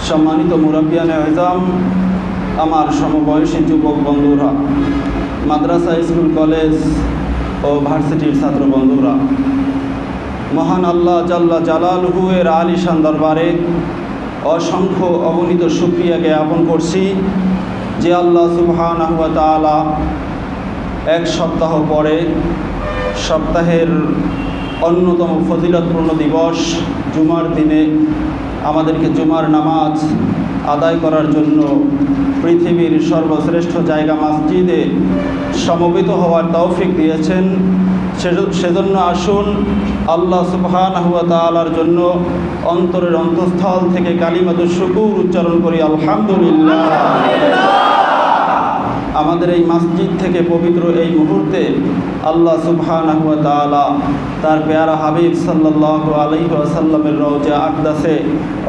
সম্মানিত মুরব্বিয়ানে আযম, আমার সমবয়সী যুবক বন্ধুরা, মাদ্রাসা, স্কুল, কলেজ ও ভার্সিটির ছাত্র বন্ধুরা, মহান আল্লাহ জাল্লা জালালহু এর আলিশান দরবারে অসংখ্য অগণিত শুকরিয়া জ্ঞাপন করছি যে আল্লাহ সুবহানাহু ওয়া তাআলা এক সপ্তাহ পরে সপ্তাহের অন্যতম ফজিলতপূর্ণ দিবস জুমার দিনে আমাদেরকে জুমার নামাজ আদায় করার জন্য পৃথিবীর সর্বশ্রেষ্ঠ জায়গা মসজিদে সমবেত হওয়ার তৌফিক দিয়েছেন। সেজন্য আসুন আল্লাহ সুবহানাহু ওয়া তাআলার জন্য অন্তরের অন্তঃস্থল থেকে কালিমাতুশ শুকর উচ্চারণ করি আলহামদুলিল্লাহ। আমাদের এই মসজিদ থেকে পবিত্র এই মুহূর্তে আল্লাহ সুবহানাহু ওয়া তাআলা তার পেয়ারা হাবিব সাল্লাল্লাহু আলাইহি ওয়াসাল্লামের রওজা আকদাসে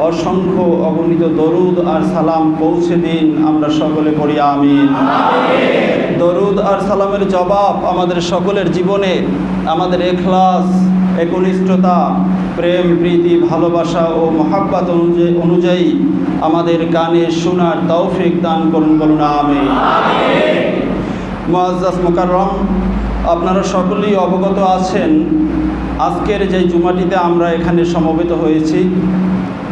অসংখ্য অগণিত দরুদ আর সালাম পৌঁছে দিন। আমরা সকলে পড়ি আমিন। দরুদ আর সালামের জবাব আমাদের সকলের জীবনে আমাদের ইখলাস, একনিষ্ঠতা, প্রেম, প্রীতি, ভালোবাসা ও মহাব্বত অনুযায়ী আমাদের কানে শোনার তৌফিক দান করুন, বলুন আমিন। মুআজ্জাজ মুকাররম, আপনারা সকলেই অবগত আছেন আজকের যে জুমাটিতে আমরা এখানে সমবেত হয়েছি,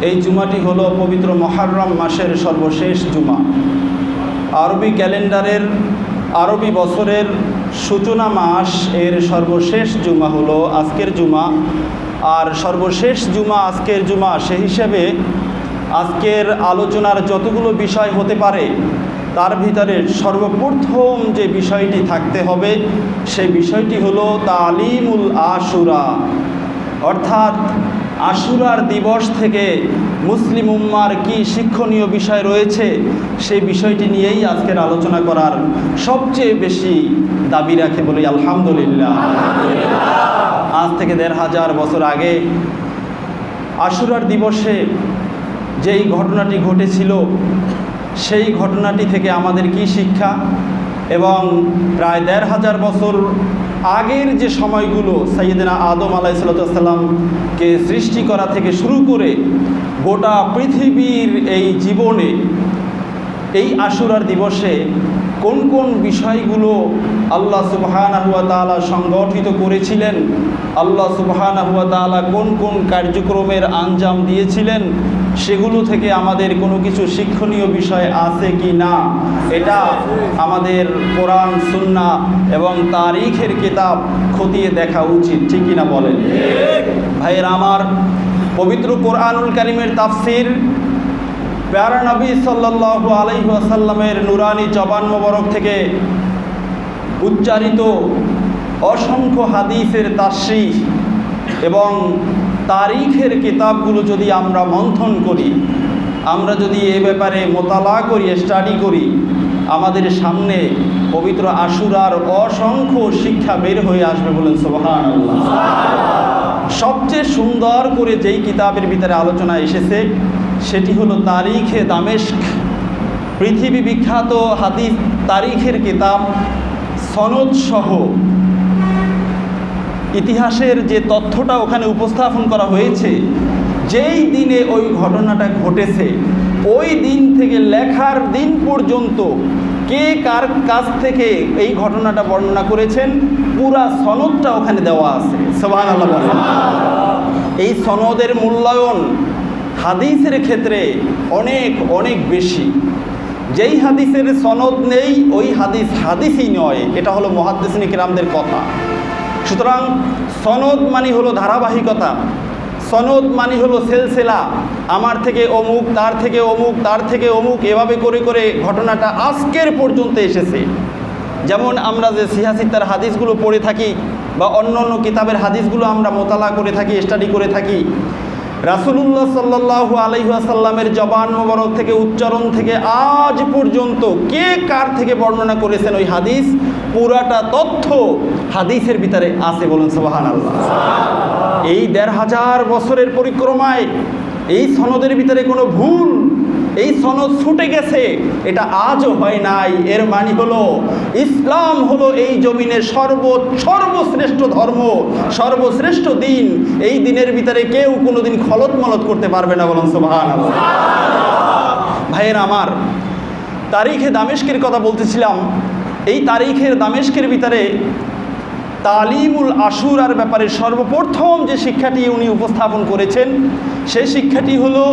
এই জুমাটি হলো পবিত্র মুহররম মাসের সর্বশেষ জুমা। আরবি ক্যালেন্ডারের আরবি বছরের সূচনা মাস এর সর্বশেষ জুমা হলো আজকের জুমা। আর সর্বশেষ জুমা আজকের জুমা, সেই হিসেবে আজকের আলোচনার যতগুলো বিষয় হতে পারে তার ভিতরে সর্বপ্রথম যে বিষয়টি থাকতে হবে সেই বিষয়টি হলো তালিমুল আশুরা, অর্থাৎ আশুরার দিবস থেকে মুসলিম উম্মার কি শিক্ষণীয় বিষয় রয়েছে সেই বিষয়টি নিয়েই আজকের আলোচনা করার সবচেয়ে বেশি দাবি রাখে, বলি আলহামদুলিল্লাহ। আজ থেকে ১৫০০ বছর আগে আশুরার দিবসে যেই ঘটনাটি ঘটেছিল সেই ঘটনাটি থেকে আমাদের কি শিক্ষা, এবং প্রায় ১৫০০ বছর আগের যে সময়গুলো সাইয়েদনা আদম আলাইহিসসালামকে সৃষ্টি করা থেকে শুরু করে গোটা পৃথিবীর এই জীবনে এই আশুরার দিবসে কোন কোন বিষয়গুলো আল্লাহ সুবহানাহু ওয়া তাআলা সংগঠিত করেছিলেন, আল্লাহ সুবহানাহু ওয়া তাআলা কোন কোন কার্যক্রমের আঞ্জাম দিয়েছিলেন, সেগুলো থেকে আমাদের কোনো কিছু শিক্ষণীয় বিষয় আছে কি না, এটা আমাদের কোরআন, সুন্নাহ এবং তারিখের কিতাব খতিয়ে দেখা উচিত, ঠিক কিনা বলেন ভাইয়েরা আমার? পবিত্র কোরআনুল কারীমের তাফসীর প্যারা নবী সাল্লাল্লাহু আলাইহি ওয়াসাল্লামের নুরানি জবান মোবারক থেকে উচ্চারিত অসংখ্য হাদিসের তাশরিহ এবং তারিখের কিতাবগুলো যদি আমরা মন্থন করি, আমরা যদি এ ব্যাপারে মোতালা করি, স্টাডি করি, আমাদের সামনে পবিত্র আশুরার অসংখ্য শিক্ষা বের হয়ে আসবে, বলেন সুবহানাল্লাহ। সবচেয়ে সুন্দর করে যেই কিতাবের ভিতরে আলোচনা এসেছে সেটি হলো তারিখে দামেস্ক, পৃথিবী বিখ্যাত হাদিস তারিখের কিতাব, সনদ সহ ইতিহাসের যে তথ্যটা ওখানে উপস্থাপন করা হয়েছে, যেই দিনে ওই ঘটনাটা ঘটেছে ওই দিন থেকে লেখার দিন পর্যন্ত কে কার কাছ থেকে এই ঘটনাটা বর্ণনা করেছেন পুরা সনদটা ওখানে দেওয়া আছে। সুবহানাল্লাহ বলেন। এই সনদের মূল্যায়ন হাদিসের ক্ষেত্রে অনেক অনেক বেশি। যেই হাদিসের সনদ নেই ওই হাদিস হাদিসই নয়, এটা হলো মুহাদ্দিসিন কিরামদের কথা। সুতরাং সনদ মানে হলো ধারাবাহিকতা, সনদ মানে হলো সিলসিলা, আমার থেকে অমুক, তার থেকে অমুক, তার থেকে অমুক, এভাবে করে করে ঘটনাটা আজকের পর্যন্ত এসেছে। যেমন আমরা যে সিহাসিত্তার হাদিসগুলো পড়ে থাকি বা অন্য অন্য কিতাবের হাদিসগুলো আমরা মোতালা করে থাকি, স্টাডি করে থাকি, রাসূলুল্লাহ সাল্লাল্লাহু আলাইহি ওয়াসাল্লামের জবান মোবারক থেকে উচ্চারণ থেকে আজ পর্যন্ত কে কার থেকে বর্ণনা করেছেন ওই হাদিস, পুরাটা তথ্য হাদিসের ভিতরে আছে, বলুন সুবহানাল্লাহ। এই ১৫০০ বছরের পরিক্রমায় এই সনদের ভিতরে কোনো ভুল, এই সনদ ছুটে গেছে, এটা আজও হয় নাই। এর মানে হলো ইসলাম হলো এই জমিনের সর্বশ্রেষ্ঠ ধর্ম, সর্বশ্রেষ্ঠ দিন। এই দিনের ভিতরে কেউ কোনোদিন খলত মলত করতে পারবে না, বলুন সুবহানাল্লাহ। ভাইয়ের আমার, তারিখে দামেস্কের কথা বলতেছিলাম। এই তারিখের দামেস্কের ভিতরে তালিমুল আশুরার ব্যাপারে সর্বপ্রথম যে শিক্ষাটি উনি উপস্থাপন করেছেন সেই শিক্ষাটি হলো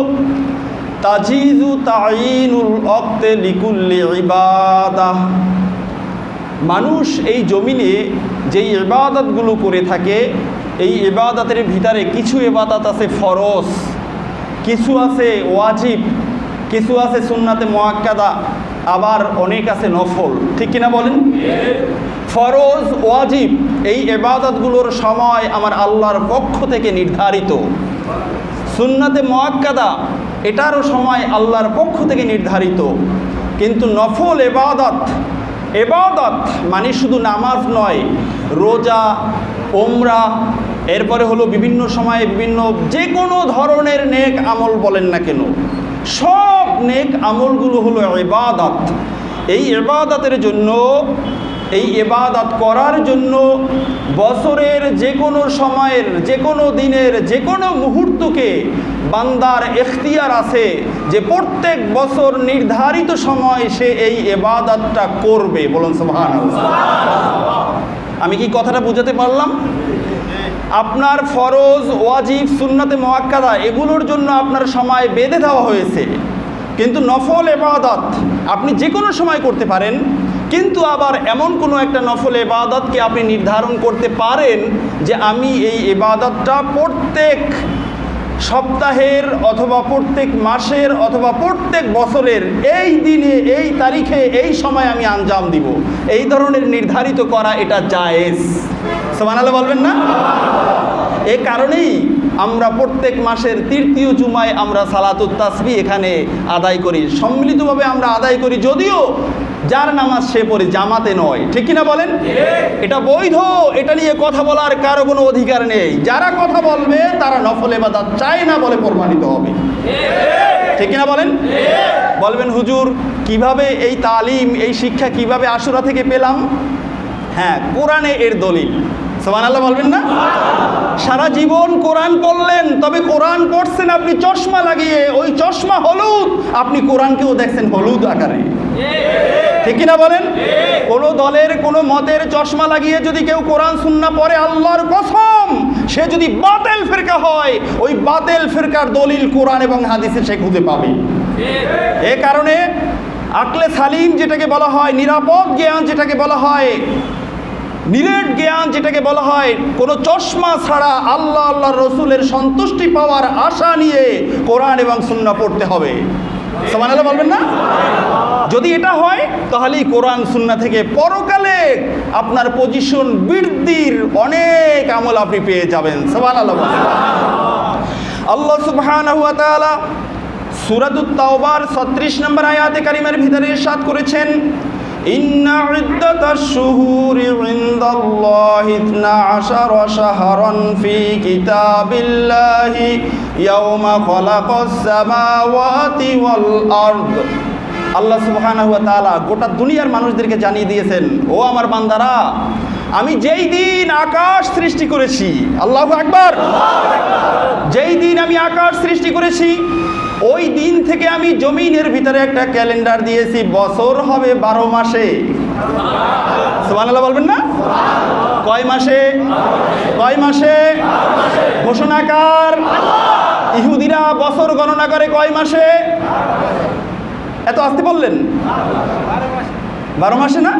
তাজিজু তাইনুল ওয়াক্তে লিকুল্লি ইবাদাহ। মানুষ এই জমিনে যেই ইবাদতগুলো করে থাকে, এই ইবাদতের ভিতরে কিছু ইবাদত আছে ফরজ, কিছু আছে ওয়াজিব, কিছু আছে সুন্নাতে মুআক্কাদা, আবার অনেক আছে নফল। ঠিক কিনা বলেন? ফরজ ওয়াজিব এই ইবাদতগুলোর সময় আমার আল্লাহর পক্ষ থেকে নির্ধারিত। সুন্নাতে মুআক্কাদা এটারও সময় আল্লাহর পক্ষ থেকে নির্ধারিত। কিন্তু নফল ইবাদত মানে শুধু নামাজ নয়, রোজা, ওমরা, এরপরে হলো বিভিন্ন সময়ে বিভিন্ন যে কোনো ধরনের নেক আমল বলেন না কেন, সব নেক আমলগুলো হলো ইবাদত। এই ইবাদতের জন্য, এই ইবাদত করার জন্য বছরের যে কোনো সময়ের, যে কোনো দিনের, যে কোনো মুহূর্তকে বান্দার এখতিয়ার আছে যে প্রত্যেক বছর নির্ধারিত সময় সে এই ইবাদতটা করবে। বলুন সুবহানাল্লাহ। আমি কি কথাটা বুঝাতে পারলাম? আপনার ফরজ, ওয়াজিব, সুন্নাতে মুআক্কাদা এগুলোর জন্য আপনার সময় বেঁধে দেওয়া হয়েছে, কিন্তু নফল ইবাদত আপনি যে কোনো সময় করতে পারেন। কিন্তু আবার এমন কোনো একটা নফল ইবাদতকে আপনি নির্ধারণ করতে পারেন যে আমি এই ইবাদতটা প্রত্যেক সপ্তাহের অথবা প্রত্যেক মাসের অথবা প্রত্যেক বছরের এই দিনে, এই তারিখে, এই সময় আমি আঞ্জাম দিব। এই ধরনের নির্ধারিত করা এটা জায়েজ। সুবহানাল্লাহ বলবেন না? এই কারণেই আমরা প্রত্যেক মাসের তৃতীয় জুমায় আমরা সালাতুত তাসবিহ এখানে আদায় করি, সম্মিলিতভাবে আমরা আদায় করি। যদিও যার নামাজ সে পড়ে, জামাতে নয়। ঠিক কিনা বলেন? এটা বৈধ, এটা নিয়ে কথা বলার কারো কোনো অধিকার নেই। যারা কথা বলবে তারা নফল ইবাদত চায় না বলে প্রমাণিত হবে। ঠিক কিনা বলেন? বলবেন হুজুর কিভাবে এই তালিম, এই শিক্ষা কিভাবে আশুরা থেকে পেলাম? হ্যাঁ, কোরআনে এর দলিল। সুবহানাল্লাহ বলবেন না? সারা জীবন কোরআন পড়লেন, তবে কোরআন পড়ছেন আপনি চশমা লাগিয়ে, ওই চশমা হলুদ, আপনি কোরআনকেও দেখছেন হলুদ আকারে। ঠিক কিনা বলেন? কোনো দলের, কোনো মতের চশমা লাগিয়ে যদি কেউ কোরআন সুন্নাহ পড়ে, আল্লাহর কসম সে যদি বাতিল ফিরকা হয়, ওই বাতিল ফিরকার দলিল কোরআন এবং হাদিসে সে খুঁজে পাবে। এ কারণে আকলে সালিম যেটাকে বলা হয়, নিরাপদ জ্ঞান যেটাকে বলা হয়, নিরেট জ্ঞান যেটাকে বলা হয়, কোনো চশমা ছাড়া আল্লাহ, আল্লাহর রসুলের সন্তুষ্টি পাওয়ার আশা নিয়ে কোরআন এবং সুন্নাহ পড়তে হবে। সুবহানাল্লাহ বলবেন না? যদি এটা হয় তাহলেই কোরআন সুন্নাহ থেকে পরকালে আপনার পজিশন বৃদ্ধির অনেক আমল আপনি পেয়ে যাবেন। সুবহানাল্লাহ। আল্লাহ সুবহানাহু ওয়া তাআলা সূরাতুত তাওবার 36 নম্বর আয়াতে কারিমার ভিতরে ইরশাদ করেছেন, ইন্না ইদ্দাতাশ শুহুরি ইনদাল্লাহি 12 শাহরান ফি কিতাবিল্লাহি ইয়াওমা খালাকাস সামাওয়াতি ওয়াল আরদ। আল্লাহ সুবহানাহু ওয়া তাআলা গোটা দুনিয়ার মানুষদেরকে জানিয়ে দিয়েছেন, ও আমার বান্দারা, আমি যেই দিন আকাশ সৃষ্টি করেছি, আল্লাহু আকবার, যেই দিন আমি আকাশ সৃষ্টি করেছি ওই দিন থেকে আমি জমিনের ভিতরে একটা ক্যালেন্ডার দিয়েছি, বছর হবে 12 মাসে। সুবহানাল্লাহ বলবেন না? কয় মাসে? কয় মাসে? ঘোষণাকার ইহুদিরা বছর গণনা করে কয় মাসে? এত আস্তে বললেন? 12 মাসে না?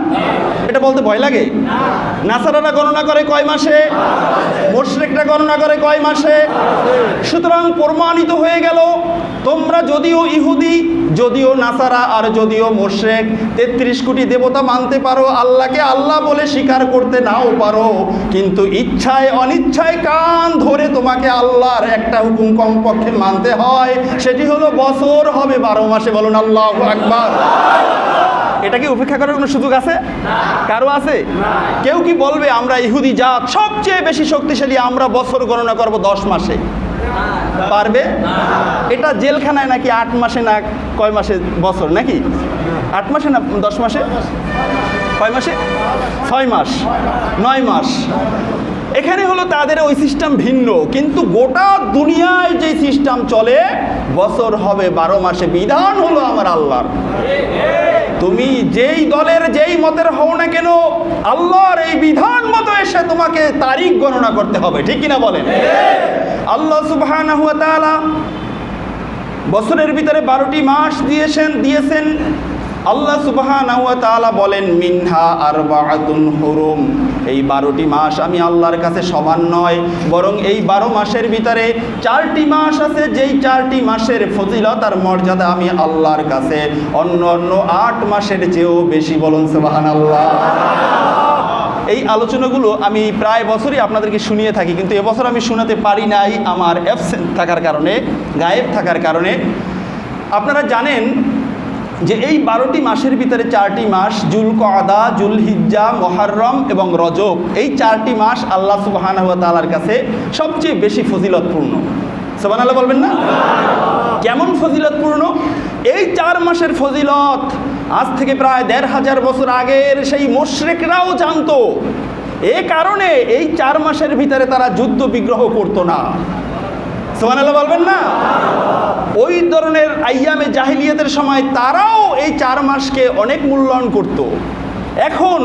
এটা বলতে ভয় লাগে? নাসারারা গণনা করে কয় মাসে? মুশরিকরা গণনা করে কয় মাসে? সুতরাং প্রমাণিত হয়ে গেল, তোমরা যদিও ইহুদি, যদিও নাসারা আর যদিও মুশরিক, 33 কোটি দেবতা মানতে পারো, আল্লাহকে আল্লাহ বলে স্বীকার করতে নাও পারো, কিন্তু ইচ্ছায় অনিচ্ছায় কান ধরে তোমাকে আল্লাহর একটা হুকুম কমপক্ষে মানতে হয়, সেটি হলো বছর হবে 12 মাসে। বলুন আল্লাহু আকবার। এটা কি উপেক্ষা করার কোনো সুযোগ আছে? কারো আছে? কেউ কি বলবে আমরা ইহুদি জাত সবচেয়ে বেশি শক্তিশালী, আমরা বছর গণনা করব 10 মাসে? পারবে? এটা জেলখানায় নাকি 8 মাসে না কয় মাসে বছর, নাকি 8 মাসে না 10 মাসে? কয় মাসে? 6 মাস, 9 মাস। এখানে হলো তাদের ওই সিস্টেম ভিন্ন, কিন্তু গোটা দুনিয়ায় যে সিস্টেম চলে বছর হবে 12 মাসে, বিধান হলো আমার আল্লাহর। তুমি যেই দলের যেই মতের হও না কেন, আল্লাহর এই বিধান মতো এসে তোমাকে তারিখ গণনা করতে হবে, ঠিক কিনা বলেন? আল্লাহ সুবহানাহু ওয়া তাআলা বছরের ভিতরে 12টি মাস দিয়েছেন। আল্লাহ সুবহানাহু ওয়া তাআলা বলেন মিনহা আরবাআতুন হুরুম, এই 12টি মাস আমি আল্লাহর কাছে সমান নয়, বরং এই 12 মাসের ভিতরে 4টি মাস আছে, যেই 4টি মাসের ফজিলত আর মর্যাদা আমি আল্লাহর কাছে অন্য 8 মাসের চেয়েও বেশি। বলুন সুবহানাল্লাহ। এই আলোচনাগুলো আমি প্রায় বছরই আপনাদেরকে শুনিয়ে থাকি, কিন্তু এবছর আমি শোনাতে পারি নাই আমার অ্যাবসেন্ট থাকার কারণে, গায়েব থাকার কারণে। আপনারা জানেন যে এই 12টি মাসের ভিতরে 4টি মাস, যুলকআদা, যুলহিজ্জা, মুহররম এবং রজব, এই 4টি মাস আল্লাহ সুবহানাহু ওয়া তাআলার কাছে সবচেয়ে বেশি ফজিলতপূর্ণ। সুবহানাল্লাহ বলবেন না? কেমন ফজিলতপূর্ণ? এই 4 মাসের ফজিলত আজ থেকে প্রায় 1500 বছর আগের সেই মুশরিকরাও জানতো। এ কারণে এই 4 মাসের ভিতরে তারা যুদ্ধ বিগ্রহ করতো না। সুবহানাল্লাহ বলবেন না? ওই ধরনের আইয়ামে জাহিলিয়াতের সময় তারাও এই 4 মাসকে অনেক মূল্যায়ন করত। এখন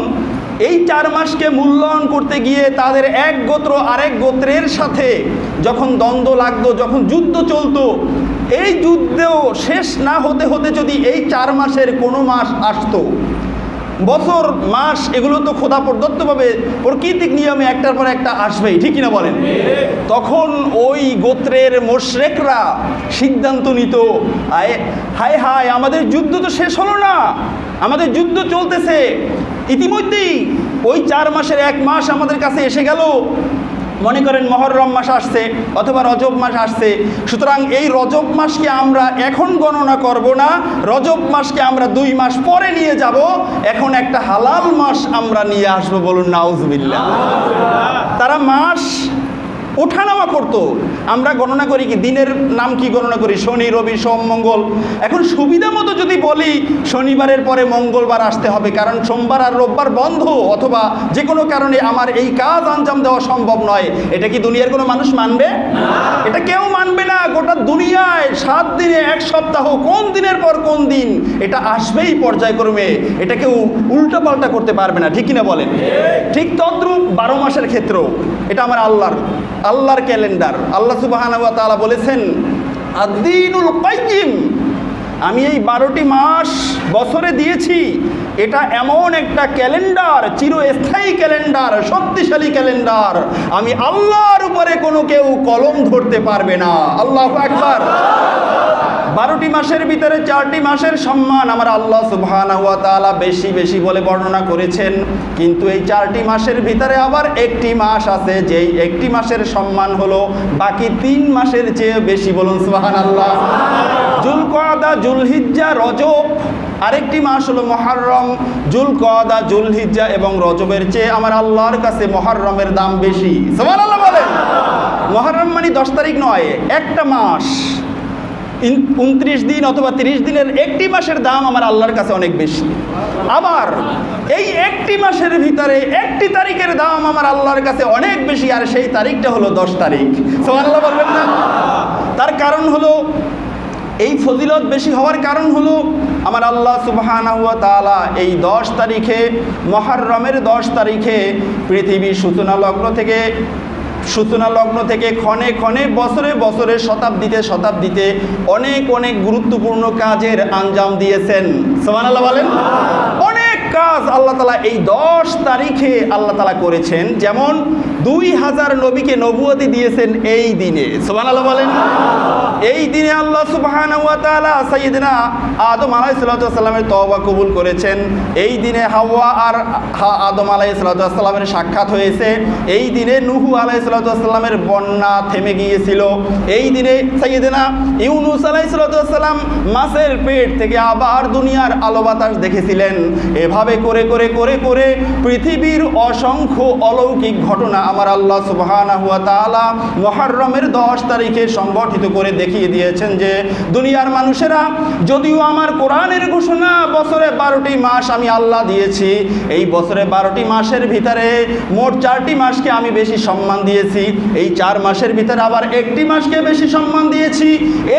এই 4 মাসকে মূল্যায়ন করতে গিয়ে তাদের এক গোত্র আরেক গোত্রের সাথে যখন দ্বন্দ্ব লাগতো, যখন যুদ্ধ চলতো, এই যুদ্ধেও শেষ না হতে হতে যদি এই 4 মাসের কোনো মাস আসতো, বছর মাস এগুলো তো খোদা প্রদত্তভাবে প্রাকৃতিক নিয়মে একটার পর একটা আসবেই, ঠিক কিনা বলেন? তখন ওই গোত্রের মুশরিকরা সিদ্ধান্ত নিত, হায় হায় আমাদের যুদ্ধ তো শেষ হলো না, আমাদের যুদ্ধ চলতেছে, ইতিমধ্যেই ওই 4 মাসের 1 মাস আমাদের কাছে এসে গেল। মনে করেন মুহররম মাস আসছে অথবা রজব মাস আসছে, সুতরাং এই রজব মাসকে আমরা এখন গণনা করব না, রজব মাসকে আমরা 2 মাস পরে নিয়ে যাব, এখন একটা হালাল মাস আমরা নিয়ে আসবো। বলুন নাউজুবিল্লাহ। তারা মাস ওঠানামা করতো। আমরা গণনা করি কি, দিনের নাম কি গণনা করি? শনি, রবি, সোম, মঙ্গল। এখন সুবিধা মতো যদি বলি শনিবারের পরে মঙ্গলবার আসতে হবে, কারণ সোমবার আর রোববার বন্ধ, অথবা যে কোনো কারণে আমার এই কাজ আঞ্জাম দেওয়া সম্ভব নয়, এটা কি দুনিয়ার কোনো মানুষ মানবে? এটা কেউ মানবে না। গোটা দুনিয়ায় 7 দিনে 1 সপ্তাহ, কোন দিনের পর কোন দিন এটা আসবেই পর্যায়ক্রমে, এটা কেউ উল্টাপাল্টা করতে পারবে না, ঠিক কিনা বলেন? ঠিক তদ্রূপ 12 মাসের ক্ষেত্রেও এটা আমার আল্লাহর ক্যালেন্ডার। আল্লাহ সুবহানাহু ওয়া তাআলা বলেছেন আদ-দীনুল কাইয়্যিম, আমি এই 12টি মাস বছরে দিয়েছি, এটা এমন একটা ক্যালেন্ডার, চিরস্থায়ী ক্যালেন্ডার, শক্তিশালী ক্যালেন্ডার, আমি আল্লাহর উপরে কোনো কেউ কলম ধরতে পারবে না। আল্লাহু আকবার। 12টি মাসের ভিতরে 4টি মাসের সম্মান আমার আল্লাহ সুবহানাহু ওয়া তাআলা বেশি বেশি বলে বর্ণনা করেছেন, কিন্তু এই 4টি মাসের ভিতরে আবার একটি মাস আছে, যেই একটি মাসের সম্মান হলো বাকি 3 মাসের চেয়ে বেশি। বলুন সুবহানাল্লাহ। যুলকআদা, যুলহিজ্জা, রজব, আরেকটি মাস হলো মুহররম। যুলকআদা, যুলহিজ্জা এবং রজবের চেয়ে আমার আল্লাহর কাছে মুহররমের দাম বেশি। সুবহানাল্লাহ বলেন। মুহররম মানে 10 তারিখ নয়, একটা মাস, 29 দিন অথবা 30 দিনের একটি মাসের দাম আমার আল্লাহর কাছে অনেক বেশি। আবার এই একটি মাসের ভিতরে একটি তারিখের দাম আমার আল্লাহর কাছে অনেক বেশি, আর সেই তারিখটা হলো 10 তারিখ। সুবহানাল্লাহ বলবেন না? তার কারণ হলো, এই ফজিলত বেশি হওয়ার কারণ হলো আমার আল্লাহ সুবহানাহু ওয়া তাআলা এই 10 তারিখে, মুহররমের 10 তারিখে পৃথিবীর সূচনা লগ্ন থেকে ক্ষণে ক্ষণে, বছরে বছরে, শতাব্দীতে অনেক অনেক গুরুত্বপূর্ণ কাজের আঞ্জাম দিয়েছেন। সুবহানাল্লাহ বলেন। অনেক কাজ আল্লাহ তাআলা এই 10 তারিখে আল্লাহ তাআলা করেছেন। যেমন 2000 নবীকে নবুয়তি দিয়েছেন এই দিনে। সুবহানাল্লাহ বলেন। এই দিনে আল্লাহ সুবহানাহু ওয়া তাআলা সাইয়্যিদিনা আদম আলাইহিস সালামের তওবা কবুল করেছেন। এই দিনে হাওয়া আর আদম আলাইহিস সালামের সাক্ষাৎ হয়েছে। এই দিনে নূহ আলাইহিস সালামের বন্যা থেমে গিয়েছিল। এই দিনে সাইয়্যিদিনা ইউনূস আলাইহিস সালাম মাছের পেট থেকে আবার দুনিয়ার আলো বাতাস দেখেছিলেন। এভাবে করে করে করে করে পৃথিবীর অসংখ্য অলৌকিক ঘটনা আমার আল্লাহ সুবহানাহু ওয়া তাআলা মুহররমের 10 তারিখে সংগঠিত করে দেখিয়ে দিয়েছেন যে দুনিয়ার মানুষেরা, যদিও আমার কোরআনের ঘোষণা বছরে 12টি মাস আমি আল্লাহ দিয়েছি, এই বছরে 12টি মাসের ভিতরে মোট 4টি মাসকে আমি বেশি সম্মান দিয়েছি, এই 4 মাসের ভিতরে আবার একটি মাসকে বেশি সম্মান দিয়েছি,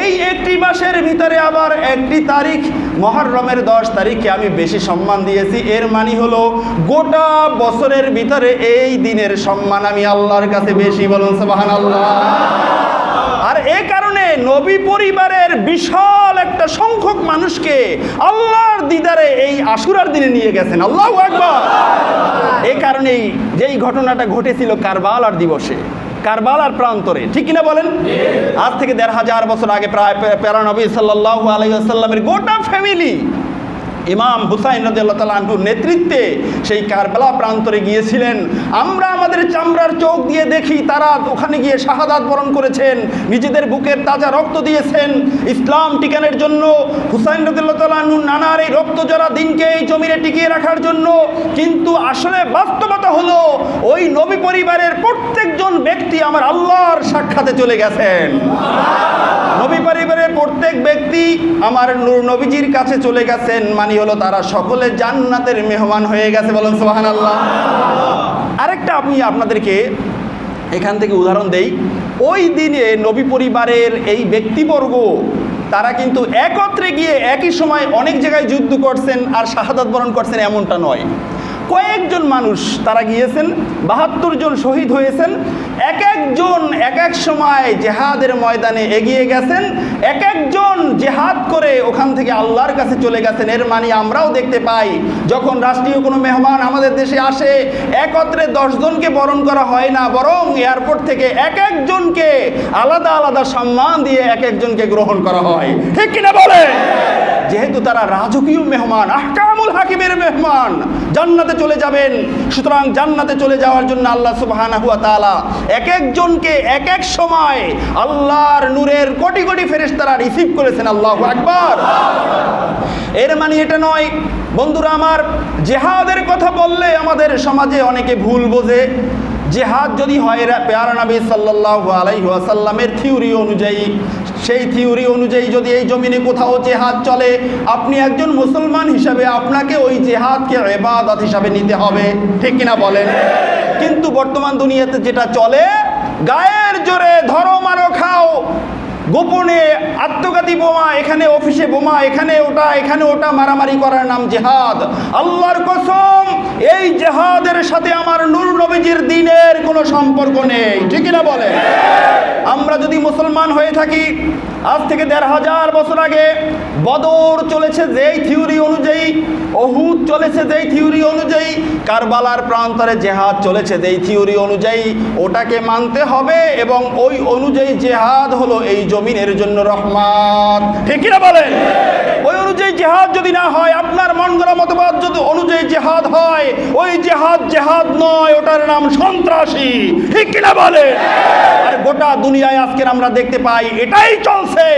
এই একটি মাসের ভিতরে আবার একটি তারিখ মুহররমের 10 তারিখকে আমি বেশি সম্মান দিয়েছি। এর মানে হলো গোটা বছরের ভিতরে এই দিনের সম্মান আমি আল্লাহর কাছে বেশি। বলুন সুবহানাল্লাহ। আর এই কারণে নবী পরিবারের বিশাল একটা সংখ্যক মানুষকে আল্লাহর দিদারে এই আশুরার দিনে নিয়ে গেছেন। আল্লাহু আকবার। এই কারণেই যেই ঘটনাটা ঘটেছিল কারবালার দিবসে, কারবালার প্রান্তরে, ঠিক কিনা বলেন? আজ থেকে 1500 বছর আগে প্রায় প্যারা নবী সাল্লাল্লাহু আলাইহি ওয়াসাল্লামের গোটা ফ্যামিলি ইমাম হুসাইন রাদিয়াল্লাহু তাআলা আনহুর নেতৃত্বে সেই কারবালা প্রান্তরে গিয়েছিলেন। আমরা আমাদের চামড়ার চোখ দিয়ে দেখি তারা ওখানে গিয়ে শাহাদাত বরণ করেছেন, নিজেদের বুকের তাজা রক্ত দিয়েছেন ইসলাম টিকানোর জন্য। হুসাইন রাদিয়াল্লাহু তাআলা আনহুর নানার এই রক্ত জরা দিনকে এই জমিনে টিকিয়ে রাখার জন্য। কিন্তু আসলে বাস্তবতা হলো ওই নবী পরিবারের প্রত্যেকজন ব্যক্তি আমার আল্লাহর সাক্ষাতে চলে গেছেন। নবী পরিবারের প্রত্যেক ব্যক্তি আমার নূর নবীজির কাছে চলে গেছেন, মানে হলো তারা সকলে জান্নাতের মেহমান হয়ে গেছে। বলুন সুবহানাল্লাহ। আরেকটা আমি আপনাদেরকে এখান থেকে উদাহরণ দেই। ওই দিনে নবী পরিবারের এই ব্যক্তিবর্গ তারা কিন্তু একত্রে গিয়ে একই সময় অনেক জায়গায় যুদ্ধ করছেন আর শাহাদাত বরণ করছেন এমনটা নয়। কয়েকজন মানুষ তারা গিয়েছেন, 72 জন শহীদ হয়েছেন। এক একজন এক এক সময় জেহাদের ময়দানে এগিয়ে গেছেন, এক একজন জেহাদ করে ওখান থেকে আল্লাহর কাছে চলে গেছেন। এর মানে আমরাও দেখতে পাই যখন রাষ্ট্রীয় কোনো মেহমান আমাদের দেশে আসে একত্রে 10 জনকে বরণ করা হয় না, বরং এয়ারপোর্ট থেকে এক একজনকে আলাদা আলাদা সম্মান দিয়ে এক একজনকে গ্রহণ করা হয়। ঠিক কিনা বলে? যেহেতু তারা রাজকীয় মেহমান, আহকামুল হাকিমের মেহমান, জান্নাতে চলে যাবেন। সুতরাং জান্নাতে চলে যাওয়ার জন্য আল্লাহ সুবহানাহু ওয়া তাআলা এক একজনকে এক এক সময় আল্লাহর নূরের কোটি কোটি ফেরেশতারা রিসিভ করেছেন। আল্লাহু আকবার। এর মানে এটা নয় বন্ধুরা আমার, জিহাদের কথা বললে আমাদের সমাজে অনেকে ভুল বোঝে। জিহাদ যদি হয় প্যারা নবী সাল্লাল্লাহু আলাইহি ওয়াসাল্লামের থিওরি অনুযায়ী, সেই থিওরি অনুযায়ী যদি এই জমিনে কোথাও জিহাদ চলে, আপনি একজন মুসলমান হিসাবে আপনাকে ওই জিহাদকে ইবাদত হিসাবে নিতে হবে। ঠিক কিনা বলেন? কিন্তু বর্তমান দুনিয়াতে যেটা চলে, গায়ের জোরে ধরো মারো খাও, গোপনে আত্মঘাতী বোমা, এখানে অফিসে বোমা, এখানে ওটা মারামারি করার নাম জিহাদ। আল্লাহর কসম, এই জিহাদের সাথে আমার নূর নবীজির দ্বীনের কোনো সম্পর্ক নেই। ঠিক না বলে? আমরা যদি মুসলমান হয়ে থাকি, আজ থেকে 1500 বছর আগে বদর চলেছে যেই থিওরি অনুযায়ী, উহুদ চলেছে যেই থিওরি অনুযায়ী, কারবালার প্রান্তরে জিহাদ চলেছে যেই থিওরি অনুযায়ী, ওটাকে মানতে হবে এবং ওই অনুযায়ী জিহাদ হলো এই জমিনের জন্য রহমত। ঠিক না বলেন? ওই অনুযায়ী জিহাদ যদি না হয়, আপনার মন গড়া মতবাদ যদি অনুযায়ী জিহাদ হয়, ওই জিহাদ নয়, ওটার নাম সন্ত্রাসী। ঠিক কিনা বলে? আর গোটা দুনিয়ায় আজকে আমরা দেখতে পাই এটাই চলছে।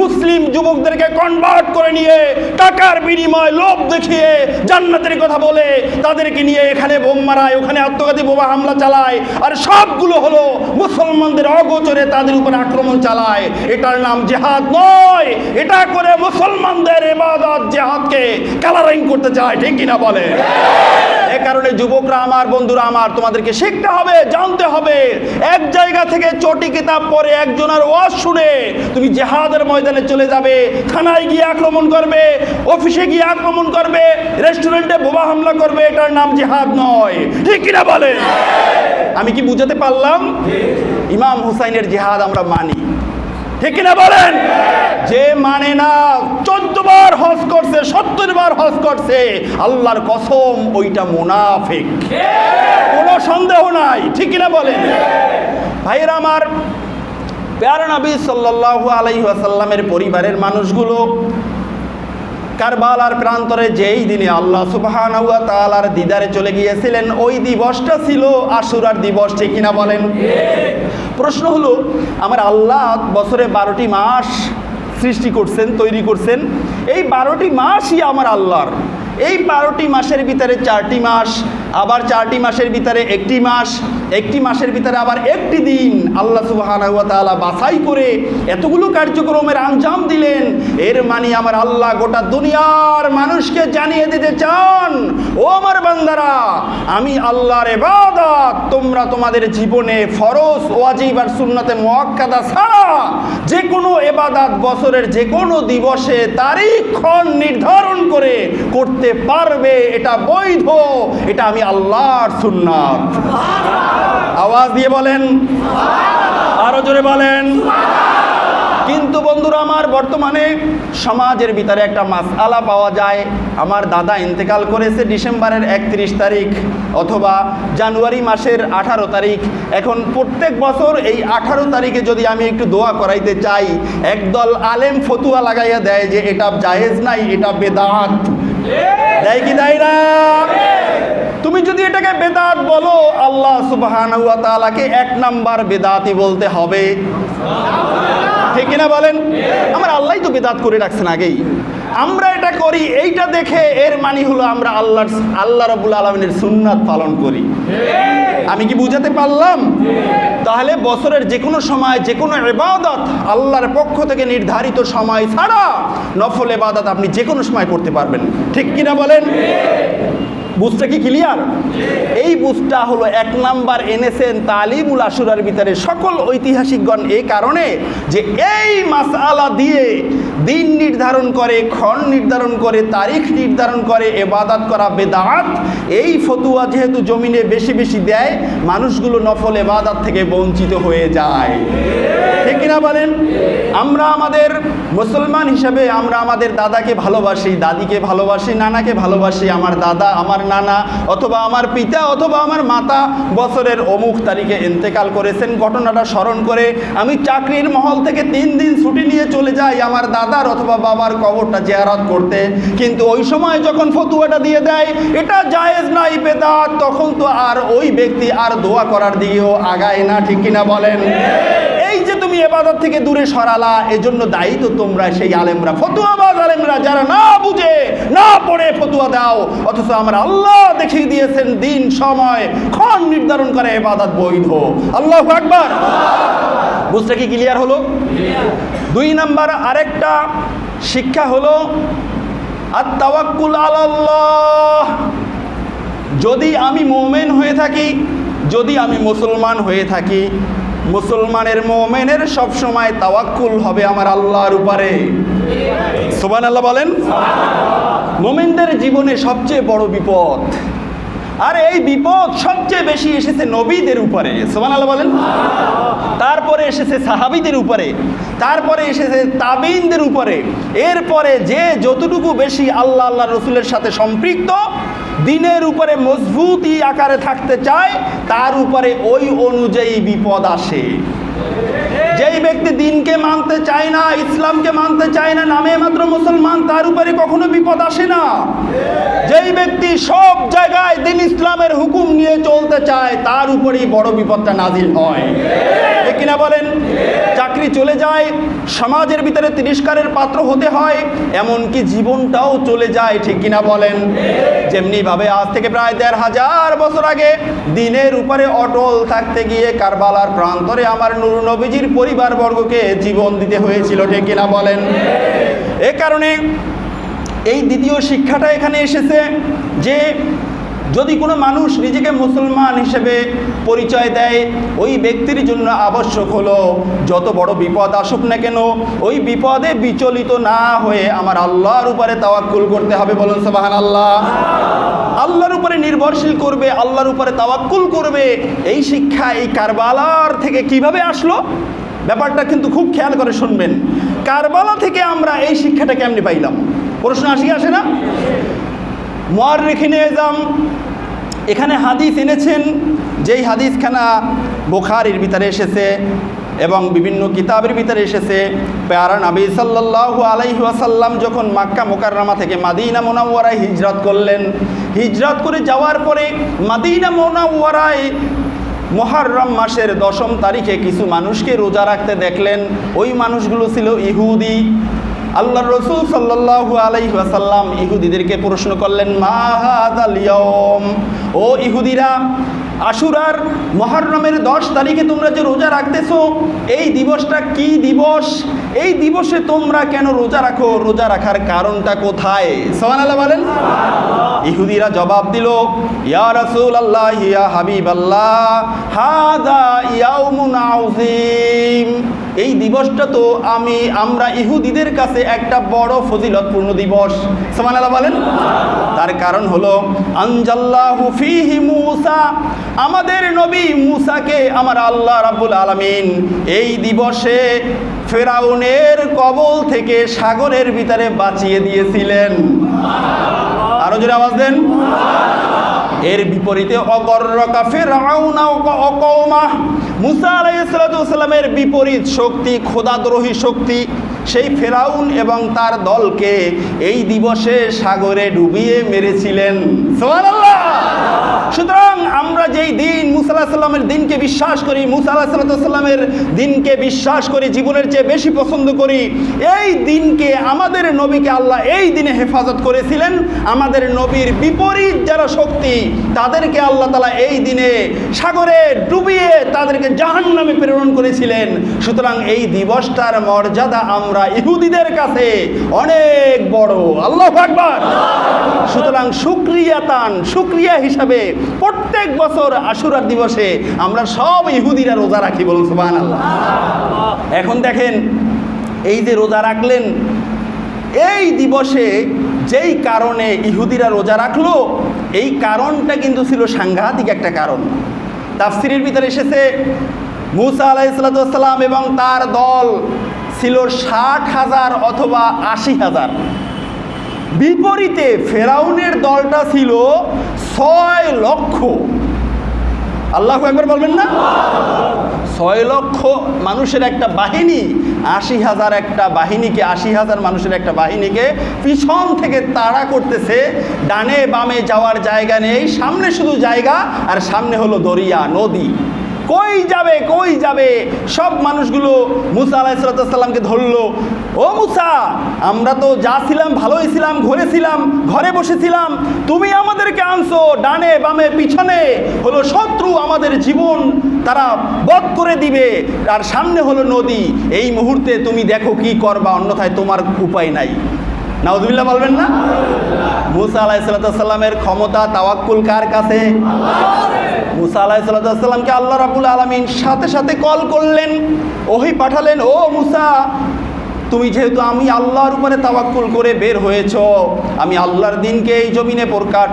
মুসলিম যুবকদেরকে কনভার্ট করে নিয়ে টাকার বিনিময়ে লোভ দেখিয়ে জান্নাতের কথা বলে তাদেরকে নিয়ে এখানে বোম মারায়, ওখানে আত্মঘাতী বোমা হামলা চালায়, আর সবগুলো হলো মুসলমানদের অগোচরে তাদের উপর আক্রমণ চালায়। এটার নাম জিহাদ নয়, এটা করে মুসলমানদের ইবাদত জিহাদকে কালারিং করতে চায়। ঠিক কিনা বলে? এ কারণে যুবকরা আমার, বন্ধুরা আমার, তোমাদেরকে শিখতে হবে, জানতে হবে। এক জায়গা থেকে চটি কিতাব পড়ে একজনের ওয়াজ শুনে তুমি জিহাদের ময়দানে চলে যাবে, থানায় গিয়ে আক্রমণ করবে, অফিসে গিয়ে আক্রমণ করবে, রেস্টুরেন্টে বোমা হামলা করবে, এটার নাম জিহাদ নয়। ঠিক কিনা বলে? আমি কি বুঝাতে পারলাম? ইমাম হুসাইনের জিহাদ আমরা মানি। ঠিক কিনা বলেন? যে মানে না, 14 বার হজ করছে, 70 বার হজ করছে, আল্লাহর কসম ওইটা মুনাফিক, কোনো সন্দেহ নাই। ঠিক কিনা বলেন? ভাইয়েরা আমার, প্যারা নবী সাল্লাল্লাহু আলাইহি ওয়াসাল্লামের পরিবারের মানুষগুলো কারবালার প্রান্তরে যেই দিনে আল্লাহ সুবহানাহু ওয়া তাআলার দিদারে চলে গিয়েছিলেন, ওই দিবসটা ছিল আশুরার দিবস। ঠিক কিনা বলেন? প্রশ্ন হলো, আমার আল্লাহ বছরে 12টি মাস সৃষ্টি করছেন, তৈরি করছেন, এই 12টি মাসই আমার আল্লাহর। এই 12টি মাসের ভিতরে 4টি মাস আবার 4টি মাসের ভিতরে একটি মাস, একটি মাসের ভিতরে আবার একটি দিন আল্লাহ সুবহানাহু ওয়া তাআলা বাছাই করে এতগুলো কার্যক্রমের আঞ্জাম দিলেন। এর মানে আমার আল্লাহ গোটা দুনিয়ার মানুষকে জানিয়ে দিতে চান, ও আমার বান্দারা, আমি আল্লাহর ইবাদত তোমরা তোমাদের জীবনে ফরজ, ওয়াজিব আর সুন্নতে মুআক্কাদা ছাড়া যে কোনো ইবাদত বছরের যে কোনো দিবসে তারিখক্ষণ নির্ধারণ করে করতে পারবে, এটা বৈধ, এটা আমি আল্লাহর সুন্নাত। আওয়াজ দিয়ে বলেন, আরো জোরে বলেন। কিন্তু বন্ধুরা আমার, বর্তমানে সমাজের ভিতরে একটা মাসআলা পাওয়া যায়। আমার দাদা ইন্তেকাল করেছে ডিসেম্বরের 31 তারিখ অথবা জানুয়ারি মাসের 18 তারিখ। এখন প্রত্যেক বছর এই 18 তারিখে যদি আমি একটু দোয়া করাইতে চাই, একদল আলেম ফতুয়া লাগাইয়া দেয় যে এটা জায়েজ নাই, এটা বেদাত। দেয় কি দেয় না? তুমি যদি এটাকে বেদাত বলো, আল্লাহ সুবহানাহু ওয়া তাআলাকে 1 নাম্বার বেদাতি বলতে হবে, ঠিক কিনা বলেন? আমার আল্লাহই তো বেদাত করে রাখছেন আগেই, আমরা এটা করি, এইটা দেখে এর মানে হলো আমরা আল্লাহ রাব্বুল আলামিনের সুন্নাত পালন করি। আমি কি বুঝাতে পারলাম? তাহলে বছরের যে কোনো সময় যে কোনো ইবাদত আল্লাহর পক্ষ থেকে নির্ধারিত সময় ছাড়া নফল ইবাদত আপনি যে কোনো সময় করতে পারবেন, ঠিক কিনা বলেন? বুঝটা কি ক্লিয়ার? এই বুঝটা হলো 1 নাম্বার এনেছেন তালিমুল আশুরার ভিতরে সকল ঐতিহাসিকগণ, এই কারণে যে এই মাসআলা দিয়ে দিন নির্ধারণ করে, ক্ষণ নির্ধারণ করে, তারিখ নির্ধারণ করে ইবাদত করা বেদাত। এই ফতুয়া যেহেতু জমিনে বেশি বেশি দেয়, মানুষগুলো নফল ইবাদত থেকে বঞ্চিত হয়ে যায়, ঠিক কিনা বলেন? আমরা আমাদের মুসলমান হিসেবে আমরা আমাদের দাদাকে ভালোবাসি, দাদিকে ভালোবাসি, নানাকে ভালোবাসি। আমার দাদা, আমার নানা অথবা আমার পিতা অথবা আমার মাতা বছরের অমুক তারিখে ইন্তেকাল করেছেন, ঘটনাটা স্মরণ করে আমি চাকরির মহল থেকে 3 দিন ছুটি নিয়ে চলে যাই আমার দাদার অথবা বাবার কবরটা জিয়ারত করতে। কিন্তু ওই সময় যখন ফতুয়াটা দিয়ে দেয় এটা জায়েজ নাই, বেদাত, তখন তো আর ওই ব্যক্তি আর দোয়া করার দিকেও আগায় না, ঠিক কিনা বলেন? এই যে তুমি ইবাদত থেকে দূরে সরালা, এজন্য দায়ী তো তোমরা, সেই আলেমরা, ফতুয়াবাজ আলেমরা, যারা না বুঝে না পড়ে ফতুয়া দাও, অথচ আমার আল্লাহ দেখিয়ে দিয়েছেন দিন, সময়, ক্ষণ নির্ধারণ করে ইবাদত বৈধ। আল্লাহু আকবার। বুঝতে কি ক্লিয়ার হলো? 2 নাম্বার আরেকটা শিক্ষা হলো আত-তাওয়াক্কুল আলাল্লাহ। যদি আমি মুমিন হয়ে থাকি, যদি আমি মুসলমান হয়ে থাকি, মুসলমানের মুমিনের সব সময় তাওয়াক্কুল হবে আমার আল্লাহর উপরে। সুবহানাল্লাহ বলেন। মুমিনদের জীবনে সবচেয়ে বড় বিপদ, আর এই বিপদ সবচেয়ে বেশি এসেছে নবীদের উপরে। সুবহানাল্লাহ বলেন। তারপরে এসেছে সাহাবীদের উপরে, তারপরে এসেছে তাবিঈনদের উপরে। এরপরে যে যতটুকু বেশি আল্লাহ আল্লাহ রসুলের সাথে সম্পৃক্ত, দিনের উপরে মজবুতি আকারে থাকতে চায়, তার উপরে ওই অনুযায়ী বিপদ আসে। যেই ব্যক্তি দিনকে মানতে চায় না, ইসলামকে মানতে চায় না, নামে মাত্র মুসলমান, তার উপরে কখনো বিপদ আসে না। যেই ব্যক্তি সব জায়গায় দিন ইসলামের হুকুম নিয়ে চলতে চায়, তার উপরেই বড় বিপদটা নাজিল হয়, ঠিক কিনা বলেন? চাকরি চলে যায়, সমাজের ভিতরে তিরস্কারের পাত্র হতে হয়, এমনকি জীবনটাও চলে যায়, ঠিক কিনা বলেন? যেমনি ভাবে আজ থেকে প্রায় 1500 বছর আগে দিনের উপরে অটল থাকতে গিয়ে কারবালার প্রান্তরে আমার নূর নবীজির পরিবারবর্গকে জীবন দিতে হয়েছিল, ঠিক কিনা বলেন? এ কারণে এই দ্বিতীয় শিক্ষাটা এখানে এসেছে যে যদি কোনো মানুষ নিজেকে মুসলমান হিসেবে পরিচয় দেয়, ওই ব্যক্তির জন্য আবশ্যক হলো যত বড় বিপদ আসুক না কেন, ওই বিপদে বিচলিত না হয়ে আমার আল্লাহর উপরে তাওয়াক্কুল করতে হবে। বলুন সুবহানাল্লাহ। আল্লাহর উপরে নির্ভরশীল করবে, আল্লাহর উপরে তাওয়াক্কুল করবে। এই শিক্ষা এই কারবালার থেকে কিভাবে আসলো, ব্যাপারটা কিন্তু খুব খেয়াল করে শুনবেন। কারবালা থেকে আমরা এই শিক্ষাটা কেমনে পাইলাম? প্রশ্ন আসে না? মুআররিখিনে এজাম এখানে হাদিস এনেছেন, যেই হাদিসখানা বুখারীর ভিতরে এসেছে এবং বিভিন্ন কিতাবের ভিতরে এসেছে। প্যারা নবী সাল্লাল্লাহু আলাইহি ওয়াসাল্লাম যখন মক্কা মুকাররমা থেকে মদিনা মুনাওয়ারায় হিজরত করলেন, হিজরত করে যাওয়ার পরে মদিনা মুনাওয়ারায় মুহররম মাসের 10ম তারিখে কিছু মানুষকে রোজা রাখতে দেখলেন। ওই মানুষগুলো ছিল ইহুদি। আল্লাহ রসুল সাল্লাল্লাহু আলাইহি ওয়াসাল্লাম ইহুদিদেরকে প্রশ্ন করলেন, মা হাযাল ইয়াওম, ও ইহুদিরা, আশুরার মুহররমের 10 তারিখে তোমরা যে রোজা রাখতেছো, এই দিবসটা কি দিবস? এই দিবসে তোমরা কেন রোজা রাখো? রোজা রাখার কারণটা কোথায়? সুবহানাল্লাহ বলেন। ইহুদিরা জবাব দিল, ইয়া রাসূলুল্লাহ, ইয়া হাবিবাল্লাহ, হাযা ইয়াউমুন আযীম, এই দিবসটা তো আমরা ইহুদিদের কাছে একটা বড় ফজিলতপূর্ণ দিবস। সুবহানাল্লাহ বলেন। তার কারণ হলো, আনজাল্লাহু ফীহি মূসা, আমাদের নবী মূসাকে আমার আল্লাহ রাব্বুল আলামিন এই দিবসে ফেরাউনের কবল থেকে সাগরের ভিতরে বাঁচিয়ে দিয়েছিলেন। আরো জোরে আওয়াজ দেন। এর বিপরীতে অগররকা ফিরআউনা ওয়া কওমা, মূসা আলাইহিস সালাতু ওয়াস সালামের বিপরীত শক্তি, খোদাদ্রোহী শক্তি, সেই ফেরাউন এবং তার দলকে এই দিবসে সাগরে ডুবিয়ে মেরেছিলেন। সুবহানাল্লাহ। সুতরাং আমরা যেই দিন মূসা আলাইহিস সালামের দিনকে বিশ্বাস করি, মূসা আলাইহিস সালামের দিনকে বিশ্বাস করি, জীবনের চেয়ে বেশি পছন্দ করি, এই দিনকে, আমাদের নবীকে আল্লাহ এই দিনে হেফাজত করেছিলেন। আমাদের নবীর বিপরীত যারা শক্তি, তাদেরকে আল্লাহ তাআলা এই দিনে সাগরে ডুবিয়ে তাদেরকে জাহান্নামে প্রেরণ করেছিলেন। সুতরাং এই দিবসটার মর্যাদা আমরা ইহুদিদের কাছে অনেক বড়। আল্লাহু আকবার। সুতরাং শুকরিয়া হিসাবে প্রত্যেক বছর আশুরার দিবসে আমরা সব ইহুদিরা রোজা রাখি। বলুন সুবহানাল্লাহ। এখন দেখেন, এই যে রোজা রাখলেন, এই দিবসে যেই কারণে ইহুদিরা রোজা রাখলো, এই কারণটা কিন্তু ছিল সাংঘাতিক একটা কারণ। তাফসীরের ভিতরে এসেছে, মূসা আলাইহিস সালাম এবং তার দল ছিল 60,000 অথবা 80,000। বিপরীতে ফেরাউনের দলটা ছিল 6 লক্ষ। আল্লাহু আকবার বলবেন না? 6 লক্ষ মানুষের একটা বাহিনী 80,000 একটা বাহিনীকে, 80,000 মানুষের একটা বাহিনীকে পিছন থেকে তাড়া করতেছে। ডানে বামে যাওয়ার জায়গা নেই, সামনে শুধু জায়গা, আর সামনে হলো দরিয়া, নদী। কই যাবে? সব মানুষগুলো মূসা আলাইহিস সালামকে ধরলো। ও মূসা, আমরা তো যা ছিলাম ভালোই ছিলাম, ঘরে বসেছিলাম, তুমি আমাদেরকে আনছো, ডানে বামে পিছনে হলো শত্রু, আমাদের জীবন তারা বধ করে দিবে, আর সামনে হলো নদী। এই মুহূর্তে তুমি দেখো কি করবা, অন্যথায় তোমার উপায় নাই। নাউযুবিল্লাহ বলবেন না? মূসা আলাইহিস সালামের ক্ষমতা, তাওয়াক্কুল কার কাছে? মূসা আলাইহিস সালামকে আল্লাহ রাব্বুল আলামিন সাথে সাথে কল করলেন, ওহী পাঠালেন, ও মূসা, তুমি যেহেতু আমি আল্লাহর উপরে তাওয়াক্কুল করে বের হয়েছো, আমি আল্লাহর দিনকে এই জমিনে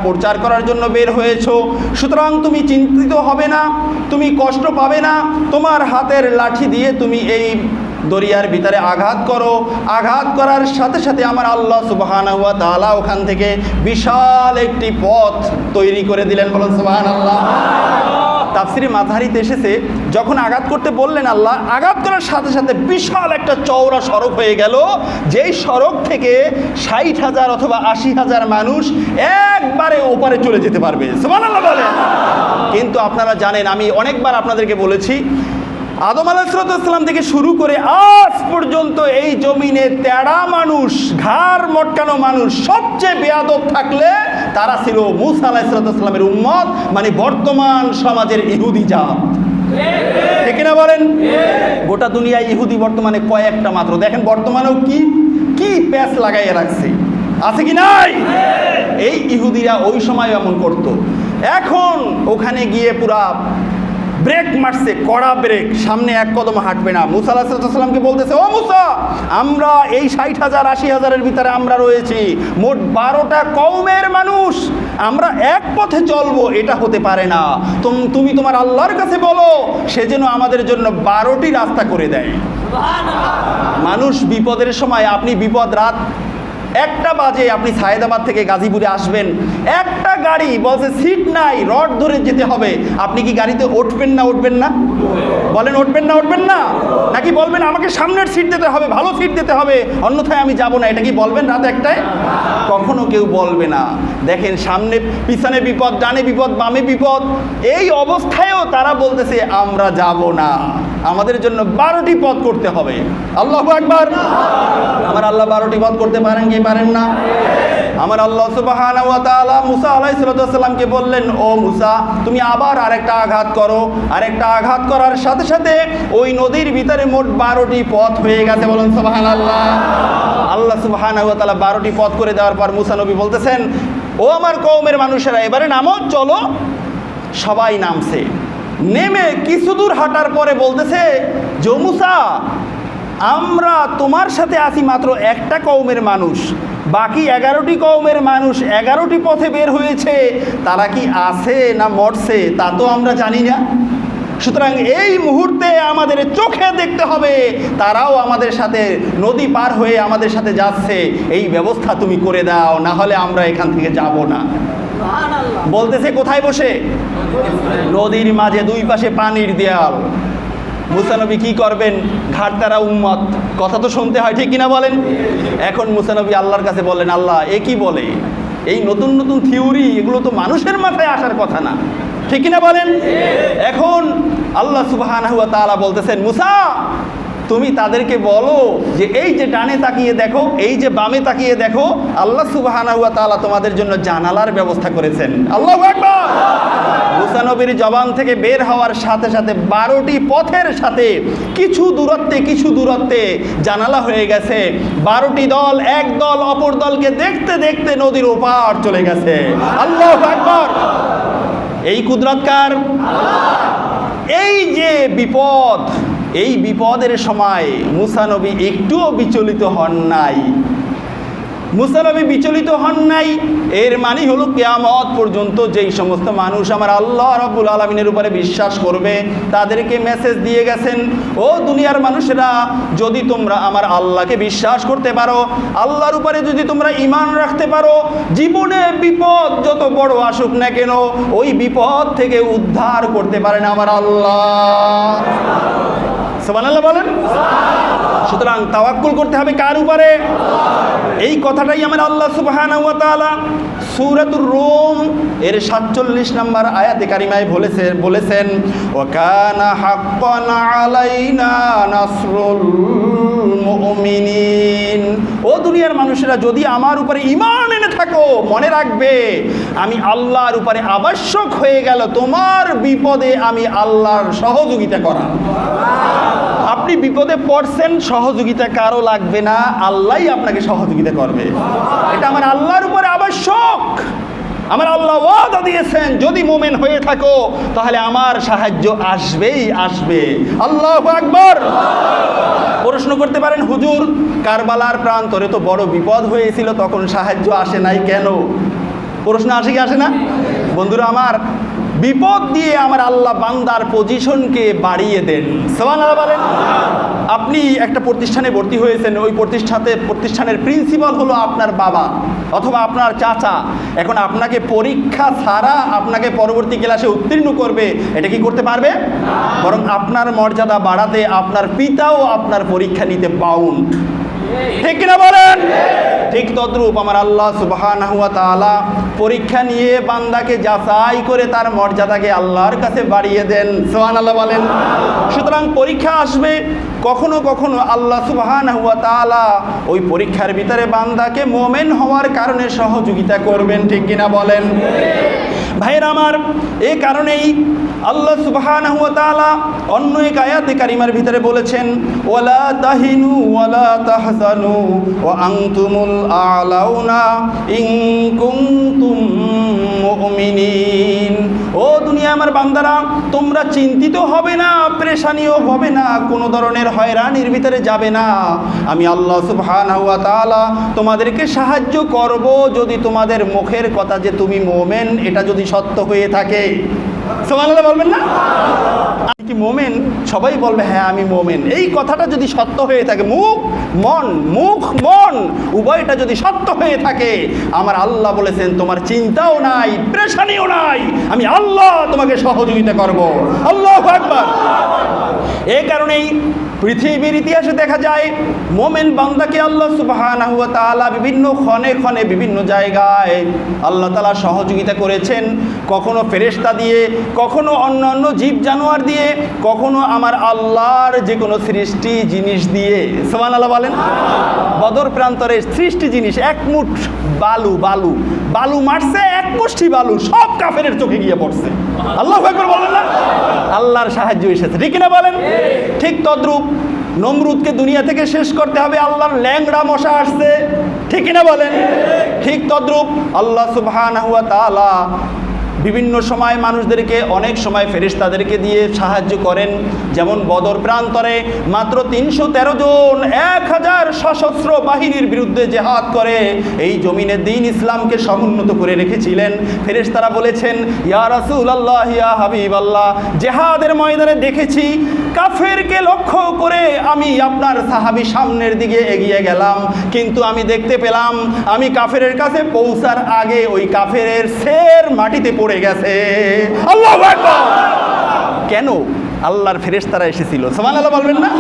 প্রচার করার জন্য বের হয়েছো, সুতরাং তুমি চিন্তিত হবে না, তুমি কষ্ট পাবে না। তোমার হাতের লাঠি দিয়ে তুমি এই দরিয়ার ভিতরে আঘাত করো, আঘাত করার সাথে সাথে আমার আল্লাহ সুবহানাহু ওয়া তাআলা ওখান থেকে বিশাল একটি পথ তৈরি করে দিলেন। বলুন সুবহানাল্লাহ। তাফসিরে মাযহারিতে এসেছে, যখন আঘাত করতে বললেন আল্লাহ, আঘাত করার সাথে সাথে বিশাল একটা চওড়া সড়ক হয়ে গেল, যেই সড়ক থেকে 60,000 অথবা 80,000 মানুষ একবারে ওপারে চলে যেতে পারবে। সুবহানাল্লাহ বলেন। কিন্তু আপনারা জানেন, আমি অনেকবার আপনাদেরকে বলেছি, আদম আলাইহিস সালাম থেকে শুরু করে আজ পর্যন্ত এই জমিনে তেড়া মানুষ, ঘাড় মটকানো মানুষ, সবচেয়ে বেয়াদব থাকলে তারা ছিল মূসা আলাইহিস সালামের উম্মত, মানে বর্তমান সমাজের ইহুদি জাত। ঠিক না বলেন? গোটা দুনিয়ায় ইহুদি বর্তমানে কয়েকটা মাত্র। দেখেন বর্তমানেও কি প্যাচ লাগাইয়া রাখছে, আছে কি নাই? এই ইহুদিরা ওই সময় এমন করত। এখন ওখানে গিয়ে পুরা ব্রেক মারছে, কড়া ব্রেক, সামনে এক কদম হাঁটবে না। মূসা আলাইহিস সালামকে বলতেছে, ও মূসা, আমরা এই 60,000 80,000-এর ভিতরে আমরা রয়েছি, মোট 12টা কওমের মানুষ, আমরা এক পথে চলবো, এটা হতে পারে না। তুমি তোমার আল্লাহর কাছে বলো, সে যেন আমাদের জন্য 12টি রাস্তা করে দেয়। মানুষ বিপদের সময়, আপনি বিপদ রাত 1টা বাজে আপনি সায়েদাবাদ থেকে গাজীপুরে আসবেন, একটা গাড়ি বলছে সিট নাই, রড ধরে যেতে হবে, আপনি কি গাড়িতে উঠবেন না উঠবেন না? বলেন উঠবেন না উঠবেন না? নাকি বলবেন আমাকে সামনের সিট দিতে হবে, ভালো সিট দিতে হবে, অন্যথায় আমি যাব না? এটা কি বলবেন রাত 1টায়? কখনো কেউ বলবে না। দেখেন সামনে পিছনে বিপদ, ডানে বিপদ, বামে বিপদ, এই অবস্থায়ও তারা বলতেছে আমরা যাব না, আমাদের জন্য 12টি পথ করতে হবে। আল্লাহু আকবার। আমার আল্লাহ 12টি পথ করতে পারেন কি পারেন না? আমার আল্লাহ সুবহানাহু ওয়া তাআলা মুসা আলাইহিস সালামকে বললেন, ও মুসা তুমি আবার আরেকটা আঘাত করো। আরেকটা আঘাত করার সাথে সাথে ওই নদীর ভিতরে মোট 12টি পথ হয়ে গেছে। বলুন সুবহানাল্লাহ। আল্লাহ সুবহানাহু ওয়া তাআলা 12টি পথ করে দেওয়ার পর মুসা নবী বলতেছেন, ও আমার কওমের মানুষেরা এবারে নামো, চলো। সবাই নামছে। নেমে কিছু দূর হাঁটার পরে বলতেছে, যে মুসা আমরা তোমার সাথে আছি মাত্র একটা কওমের মানুষ, বাকি 11টি কওমের মানুষ 11টি পথে বের হয়েছে, তারা কি আছে না মরছে তা তো আমরা জানি না। সুতরাং এই মুহূর্তে আমাদের চোখে দেখতে হবে তারাও আমাদের সাথে নদী পার হয়ে আমাদের সাথে যাচ্ছে, এই ব্যবস্থা তুমি করে দাও, না হলে আমরা এখান থেকে যাব না। বলতেছে কোথায় বসে? নদীর মাঝে, 2 পাশে পানির দেয়াল। মুসা নবী কি করবেন? ঘাটতারা উম্মত, কথা তো শুনতে হয়, ঠিক কিনা বলেন? এখন মুসা নবী আল্লাহর কাছে বললেন, আল্লাহ এ কি বলে? এই নতুন নতুন থিওরি, এগুলো তো মানুষের মাথায় আসার কথা না, ঠিক কিনা বলেন? এখন আল্লাহ সুবহানাহু ওয়া তাআলা বলতেছেন, মুসা তুমি তাদেরকে বলো যে এই যে ডানে তাকিয়ে দেখো, এই যে বামে তাকিয়ে দেখো, আল্লাহ সুবহানাহু ওয়া তাআলা তোমাদের জন্য জানালার ব্যবস্থা করেছেন। আল্লাহু আকবার। মুসা নবীর জবান থেকে বের হওয়ার সাথে সাথে 12টি পথের সাথে কিছু দূরত্বে জানালা হয়ে গেছে। 12টি দল এক দল অপর দলকে দেখতে দেখতে নদীর ওপার চলে গেছে। আল্লাহু আকবার। এই কুদরত কার? এই যে বিপদ, এই বিপদের সময় মুসা নবী একটুও বিচলিত হন নাই। মুসা নবী বিচলিত হন নাই, এর মানে হলো কিয়ামত পর্যন্ত যেই সমস্ত মানুষ আমার আল্লাহ রাব্বুল আলামিনের উপরে বিশ্বাস করবে তাদেরকে মেসেজ দিয়ে গেছেন, ও দুনিয়ার মানুষেরা, যদি তোমরা আমার আল্লাহকে বিশ্বাস করতে পারো, আল্লাহর উপরে যদি তোমরা ঈমান রাখতে পারো, জীবনে বিপদ যত বড় আসুক না কেন ওই বিপদ থেকে উদ্ধার করতে পারেন আমার আল্লাহ। সুবহানাল্লাহ বলেন। সুতরাং তাওয়াক্কুল করতে হবে কার উপরে? এই কথাটাই আমার আল্লাহ সুবহানাহু ওয়া তাআলা সূরাতুর রুম এর 47 নম্বর আয়াতে কারিমায় বলেছেন, ওয়া কানা হাক্কান আলাইনা নাসরুল মুমিনিন। ও দুনিয়ার মানুষেরা, যদি আমার উপরে ঈমান এনে থাকো, মনে রাখবে আমি আল্লাহর উপরে আবশ্যক হয়ে গেল তোমার বিপদে আমি আল্লাহর সহযোগিতা করা। আপনি বিপদে পড়ছেন, সহযোগিতা কারো লাগবে না, আল্লাহই আপনাকে সহযোগিতা করবে। এটা আমার আল্লাহর উপরে আবশ্যক। আমার আল্লাহ ওয়াদা দিয়েছেন, যদি মুমিন হয়ে থাকো তাহলে আমার সাহায্য আসবেই আসবে। আল্লাহু আকবার। প্রশ্ন করতে পারেন, হুজুর কারবালার প্রান্তরে তো বড় বিপদ হয়েছিল, তখন সাহায্য আসে নাই কেন? প্রশ্ন আসে কি আসে না? বন্ধুরা আমার, বিপদ দিয়ে আমার আল্লাহ বান্দার পজিশনকে বাড়িয়ে দেন। সুবহানাল্লাহ বলেন। আপনি একটা প্রতিষ্ঠানে ভর্তি হয়েছেন, ওই প্রতিষ্ঠানের প্রিন্সিপাল হলো আপনার বাবা অথবা আপনার চাচা। এখন আপনাকে পরীক্ষা ছাড়া আপনাকে পরবর্তী ক্লাসে উত্তীর্ণ করবে, এটা কি করতে পারবে? বরং আপনার মর্যাদা বাড়াতে আপনার পিতাও আপনার পরীক্ষা নিতে বাউন্ড, ঠিক কিনা বলেন? ঠিক তদ্রূপ আমার আল্লাহ সুবহানাহু ওয়া তাআলা পরীক্ষা নিয়ে বান্দাকে যাচাই করে তার মর্যাদাকে আল্লাহর কাছে বাড়িয়ে দেন। সুবহানাল্লাহ বলেন। সুতরাং পরীক্ষা আসবে, কখনো কখনো আল্লাহ সুবহানাহু ওয়া তাআলা ওই পরীক্ষার ভিতরে বান্দাকে মুমিন হওয়ার কারণে সহযোগিতা করবেন, ঠিক কিনা বলেন? ভাইরা আমার, এই কারণেই আল্লাহ সুবহানাহু ওয়া তাআলা অন্য এক আয়াতে কারিমার ভিতরে বলেছেন, ওয়ালা তাহিনু ওয়ালা তাহজানু ওয়া আনতুমুল আ'লাউনা ইন কুনতুম মুমিনিন। ও দুনিয়া আমার বান্দারা, তোমরা চিন্তিত হবে না, পেরেশানিও হবে না, কোনো ধরনের হয়রানির ভিতরে যাবে না। আমি আল্লাহ সুবহানাহু ওয়া তাআলা তোমাদেরকে সাহায্য করব যদি তোমাদের মুখের কথা যে তুমি মুমিন এটা যদি সত্য হয়ে থাকে। সুবহানাল্লাহ বলবেন না? কি মোমেন? সবাই বলবে হ্যাঁ আমি মোমেন। এই কথাটা যদি সত্য হয়ে থাকে, মুখ মন উভয়টা যদি সত্য হয়ে থাকে, আমার আল্লাহ বলেছেন তোমার চিন্তাও নাই, পেরেশানিও নাই, আমি আল্লাহ তোমাকে সহযোগিতা করব। আল্লাহু আকবার। এই কারণেই পৃথিবীর ইতিহাসে দেখা যায় মোমেন বান্দাকে আল্লাহ সুবহানাহু ওয়া তাআলা বিভিন্ন ক্ষণে বিভিন্ন জায়গায় আল্লাহ তাআলা সহযোগিতা করেছেন, কখনো ফেরেশতা দিয়ে, কখনো অন্যান্য জীব জানোয়ার দিয়ে, কখনো আমার আল্লাহর যে কোনো সৃষ্টি জিনিস দিয়ে। সুবহানাল্লাহ বলেন। বদর প্রান্তরে সৃষ্টি জিনিস, এক মুঠ বালু মারছে, এক মুষ্টি বালু সব কাফেরের চোখে গিয়ে পড়ছে। আল্লাহু আকবার বলেন না? আল্লাহর সাহায্য এসেছে, ঠিক না বলেন? ঠিক তদ্রূপ নমরুদকে দুনিয়া থেকে শেষ করতে হবে, আল্লাহর ল্যাংড়া মশা আসছে, ঠিক না বলেন? ঠিক তদ্রূপ আল্লাহ সুবহানাহু ওয়া তাআলা বিভিন্ন সময় মানুষদেরকে, অনেক সময় ফেরেশতাদেরকে দিয়ে সাহায্য করেন। যেমন বদর প্রান্তরে মাত্র 313 জন 1000 সশস্ত্র বাহিনীর বিরুদ্ধে জেহাদ করে এই জমিনে দ্বীন ইসলামকে সমুন্নত করে রেখেছিলেন। ফেরেশতারা বলেছেন, ইয়া রাসূলুল্লাহ, ইয়া হাবিবাল্লাহ, জেহাদের ময়দানে দেখেছি কাফেরকে লক্ষ্য করে আমি আপনার সাহাবী সামনের দিকে এগিয়ে গেলাম, কিন্তু আমি দেখতে পেলাম আমি কাফেরের কাছে পৌঁছার আগে ওই কাফেরের সের মাটিতে পড়ে গেছে। আল্লাহু আকবার। কেন? আল্লাহর ফেরেশতারা এসেছিল। সুবহানাল্লাহ বলবেন না?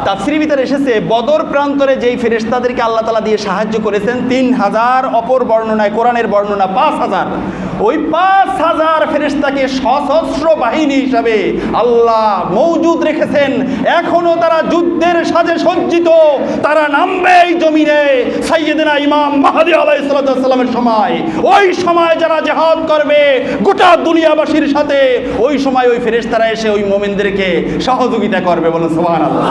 তাফসীরের ভিতরে এসেছে বদর প্রান্তরে যেই ফেরেশতাদেরকে আল্লাহ তাআলা দিয়ে সাহায্য করেছেন 3000, অপর বর্ণনায় কোরআনের বর্ণনা 5000, ওই 5000 ফেরেশতাকে সশস্ত্র বাহিনী হিসাবে আল্লাহ মওজুদ রেখেছেন। এখনো তারা যুদ্ধের সাজে সজ্জিত, তারা নামবে এই জমিনে সাইয়েদনা ইমাম মাহদী আলাইহিস সালাতু ওয়াস সালামের সময়। ওই সময় যারা জিহাদ করবে গোটা দুনিয়াবাসীর সাথে, ওই সময় ওই ফেরেশতারা এসে ওই মুমিনদেরকে সহযোগিতা করবে। বলুন সুবহানাল্লাহ।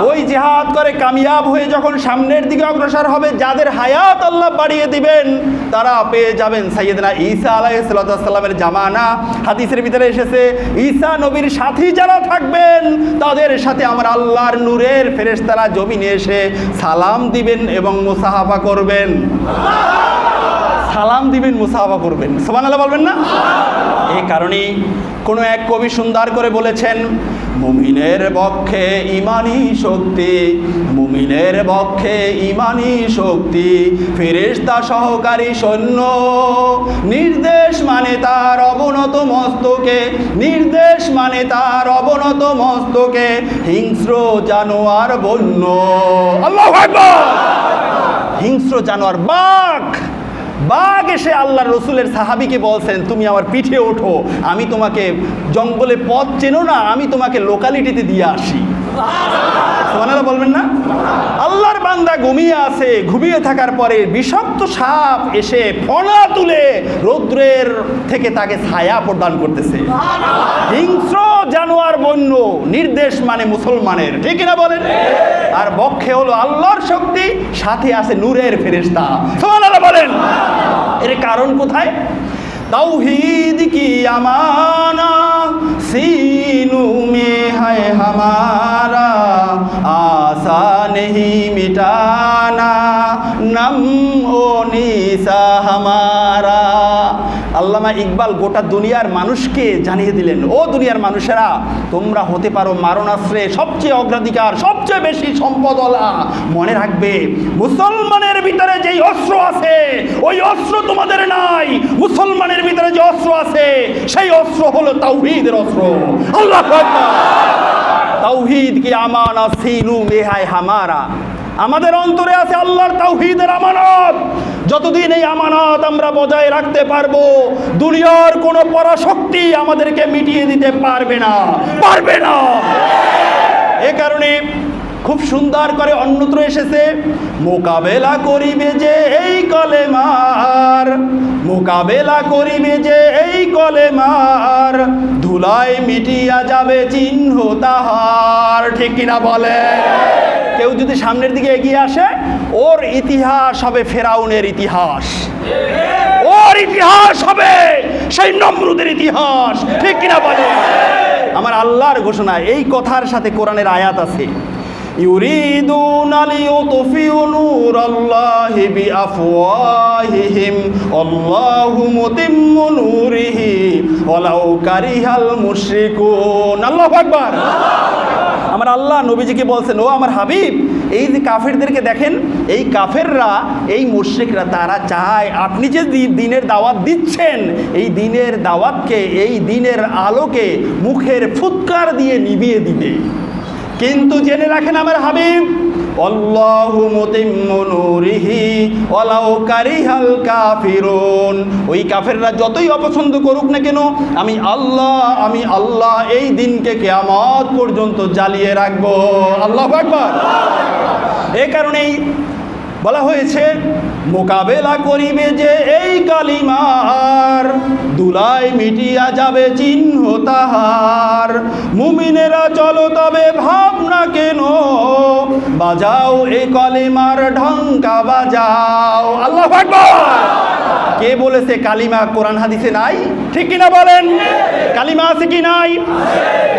ওই জিহাদ করে কামিয়াব হয়ে যখন সামনের দিকে অগ্রসর হবে, যাদের হায়াত আল্লাহ বাড়িয়ে দিবেন তারা পেয়ে যাবেন সাইয়েদনা ঈসা আলাইহিস সালাতু ওয়াস সালামের জামানা। হাদিসের ভিতরে এসেছে ঈসা নবীর সাথী যারা থাকবেন তাদের সাথে আমার আল্লাহর নূরের ফেরেশতারা জমিনে এসে সালাম দিবেন এবং মুসাহাফা করবেন। সালাম দিবেন, মুসাহাফা করবেন। সুবহানাল্লাহ বলবেন না? এই কারণেই কোনো এক কবি সুন্দর করে বলেছেন, মুমিনের পক্ষে ইমানি শক্তি, মুমিনের পক্ষে ইমানি শক্তি, ফেরেশতা সহকারী সৈন্য, নির্দেশ মানে তার অবনত মস্তকে, নির্দেশ মানে তার অবনত মস্তকে, হিংস্র জানোয়ার বন্য। আল্লাহু আকবার। হিংস্র জানোয়ার বাঘ এসে আল্লাহ রসুলের সাহাবীকে বলছেন, তুমি আমার পিঠে ওঠো, আমি তোমাকে জঙ্গলে পথ চেনো না, আমি তোমাকে লোকালিটিতে দিয়ে আসি। সুবহানাল্লাহ বলবেন না? আল্লাহর বান্দা ঘুমিয়ে আছে, ঘুমিয়ে থাকার পরে বিষাক্ত সাপ এসে ফনা তুলে রৌদ্রের থেকে তাকে ছায়া প্রদান করতেছে। হিংস্র জানোয়ার বন্য, নির্দেশ মানে মুসলমানের, ঠিক না বলেন? আর বক্ষে হলো আল্লাহর শক্তি, সাথে আছে নূরের ফেরেশতা। সুবহানাল্লাহ বলেন। এর কারণ কোথায়? तौहीद की अमाना सीनों में है हमारा, आशा नहीं मिटाना नम ओ निशा हमारा। আল্লামা ইকবাল গোটা দুনিয়ার মানুষকে জানিয়ে দিলেন, ও দুনিয়ার মানুষেরা, তোমরা হতে পারো মারণাস্ত্রে সবচেয়ে অগ্রাধিকার, সবচেয়ে বেশি সম্পদওয়ালা। মনে রাখবে, মুসলমানের ভিতরে যেই অস্ত্র আছে ওই অস্ত্র তোমাদের নাই। মুসলমানের ভিতরে যে অস্ত্র আছে সেই অস্ত্র হলো তাওহীদের অস্ত্র। আল্লাহু আকবার। তাওহীদ কি আমানা সিনু মে হায় হামারা। আমাদের অন্তরে আছে আল্লাহর তাওহীদের আমানত। যতদিন এই আমানত আমরা বজায় রাখতে পারবো, দুনিয়ার কোনো পরাশক্তি আমাদেরকে মিটিয়ে দিতে পারবে না। এ কারণে খুব সুন্দর করে অন্যত্র এসেছে, মোকাবেলা করিবে যে এই কলেমার, মোকাবেলা করিবে যে এই কলেমার, ধুলায় মিটিয়া যাবে চিহ্ন তাহার। ঠিক কিনা বলে? কেউ যদি সামনের দিকে এগিয়ে আসে, ওর ইতিহাস হবে ফেরাউনের ইতিহাস, ওর ইতিহাস হবে সেই নমরুদের ইতিহাস। ঠিক কিনা বলে? আমার আল্লাহর ঘোষণা। এই কথার সাথে কোরআনের আয়াত আছে, ইউরিদুনা লিইউতফিউ নূরাল্লাহি বিআফওয়াহিহিম আল্লাহু মুতিম্মু নূরিহি ওয়ালাউ কারিহাল মুশরিকুন। আল্লাহু আকবার। আমার আল্লাহ নবীজিকে বলছেন, ও আমার হাবিব, এই যে কাফেরদেরকে দেখেন, এই কাফেররা, এই মুশরিকরা, তারা চায় আপনি যে দ্বীনের দাওয়াত দিচ্ছেন, এই দ্বীনের দাওয়াতকে, এই দ্বীনের আলোকে মুখের ফুৎকার দিয়ে নিভিয়ে দিবে। কিন্তু জেনে রাখেন আমার হাবিব, আল্লাহু মুতিম্মু নূরিহি ওয়ালাউ কারিহাল কাফিরুন। ওই কাফেররা যতই অপছন্দ করুক না কেন, আমি আল্লাহ এই দিনকে কিয়ামত পর্যন্ত জ্বালিয়ে রাখবো। আল্লাহু আকবার। এই কারণেই বলা হয়েছে, মোকাবেলা করিবে যে এই কালিমার, দুলাই মিটিয়া যাবে চিহ্ন তাহার। মুমিনেরা চলো তবে ভাবনা কেন, বাজাও এই কালিমার ঢঙ্কা বাজাও। আল্লাহু আকবার। কে বলেছে কালিমা কোরআন হাদিসে নাই? ঠিক কিনা বলেন? কালিমা আছে কি নাই?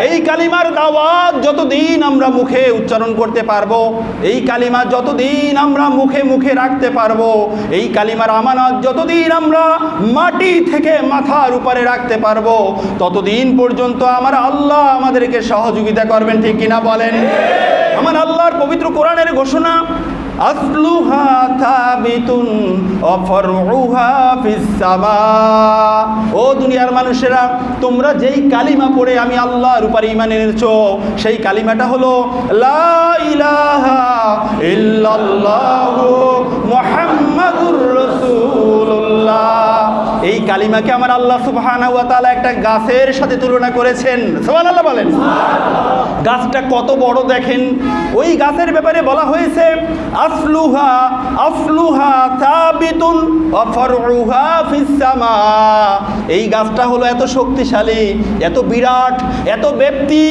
এই কালিমার দাওয়াত যতদিন আমরা মুখে উচ্চারণ করতে পারবো, এই কালিমা যতদিন আমরা মুখে মুখে রাখতে পারবো, এই কালিমার আমানত যতদিন আমরা মাটি থেকে মাথার উপরে রাখতে পারবো, ততদিন পর্যন্ত আমার আল্লাহ আমাদেরকে সহযোগিতা করবেন। ঠিক কিনা বলেন? আমার আল্লাহর পবিত্র কোরআনের ঘোষণা, আসলুহা থাবিতুন ওয়া ফারউহা ফিস সামা। ও দুনিয়ার মানুষেরা, তোমরা যেই কালিমা পড়ে আমি আল্লাহর উপর ঈমান এনেছো, সেই কালিমাটা হলো লা ইলাহা ইল্লাল্লাহু মুহাম্মাদুর রাসূলুল্লাহ। এই কালিমাকে আমার আল্লাহ সুবহানাহু ওয়া তাআলা একটা গাছের সাথে তুলনা করেছেন। সুবহানাল্লাহ বলেন। গাছটা কত বড় দেখেন। ওই গাছের ব্যাপারে বলা হয়েছে, আসলুহা সাবিতুন ওয়া ফারউহা ফিস সামা। এই গাছটা হলো এত শক্তিশালী, এত বিরাট, এত ব্যাপ্তি,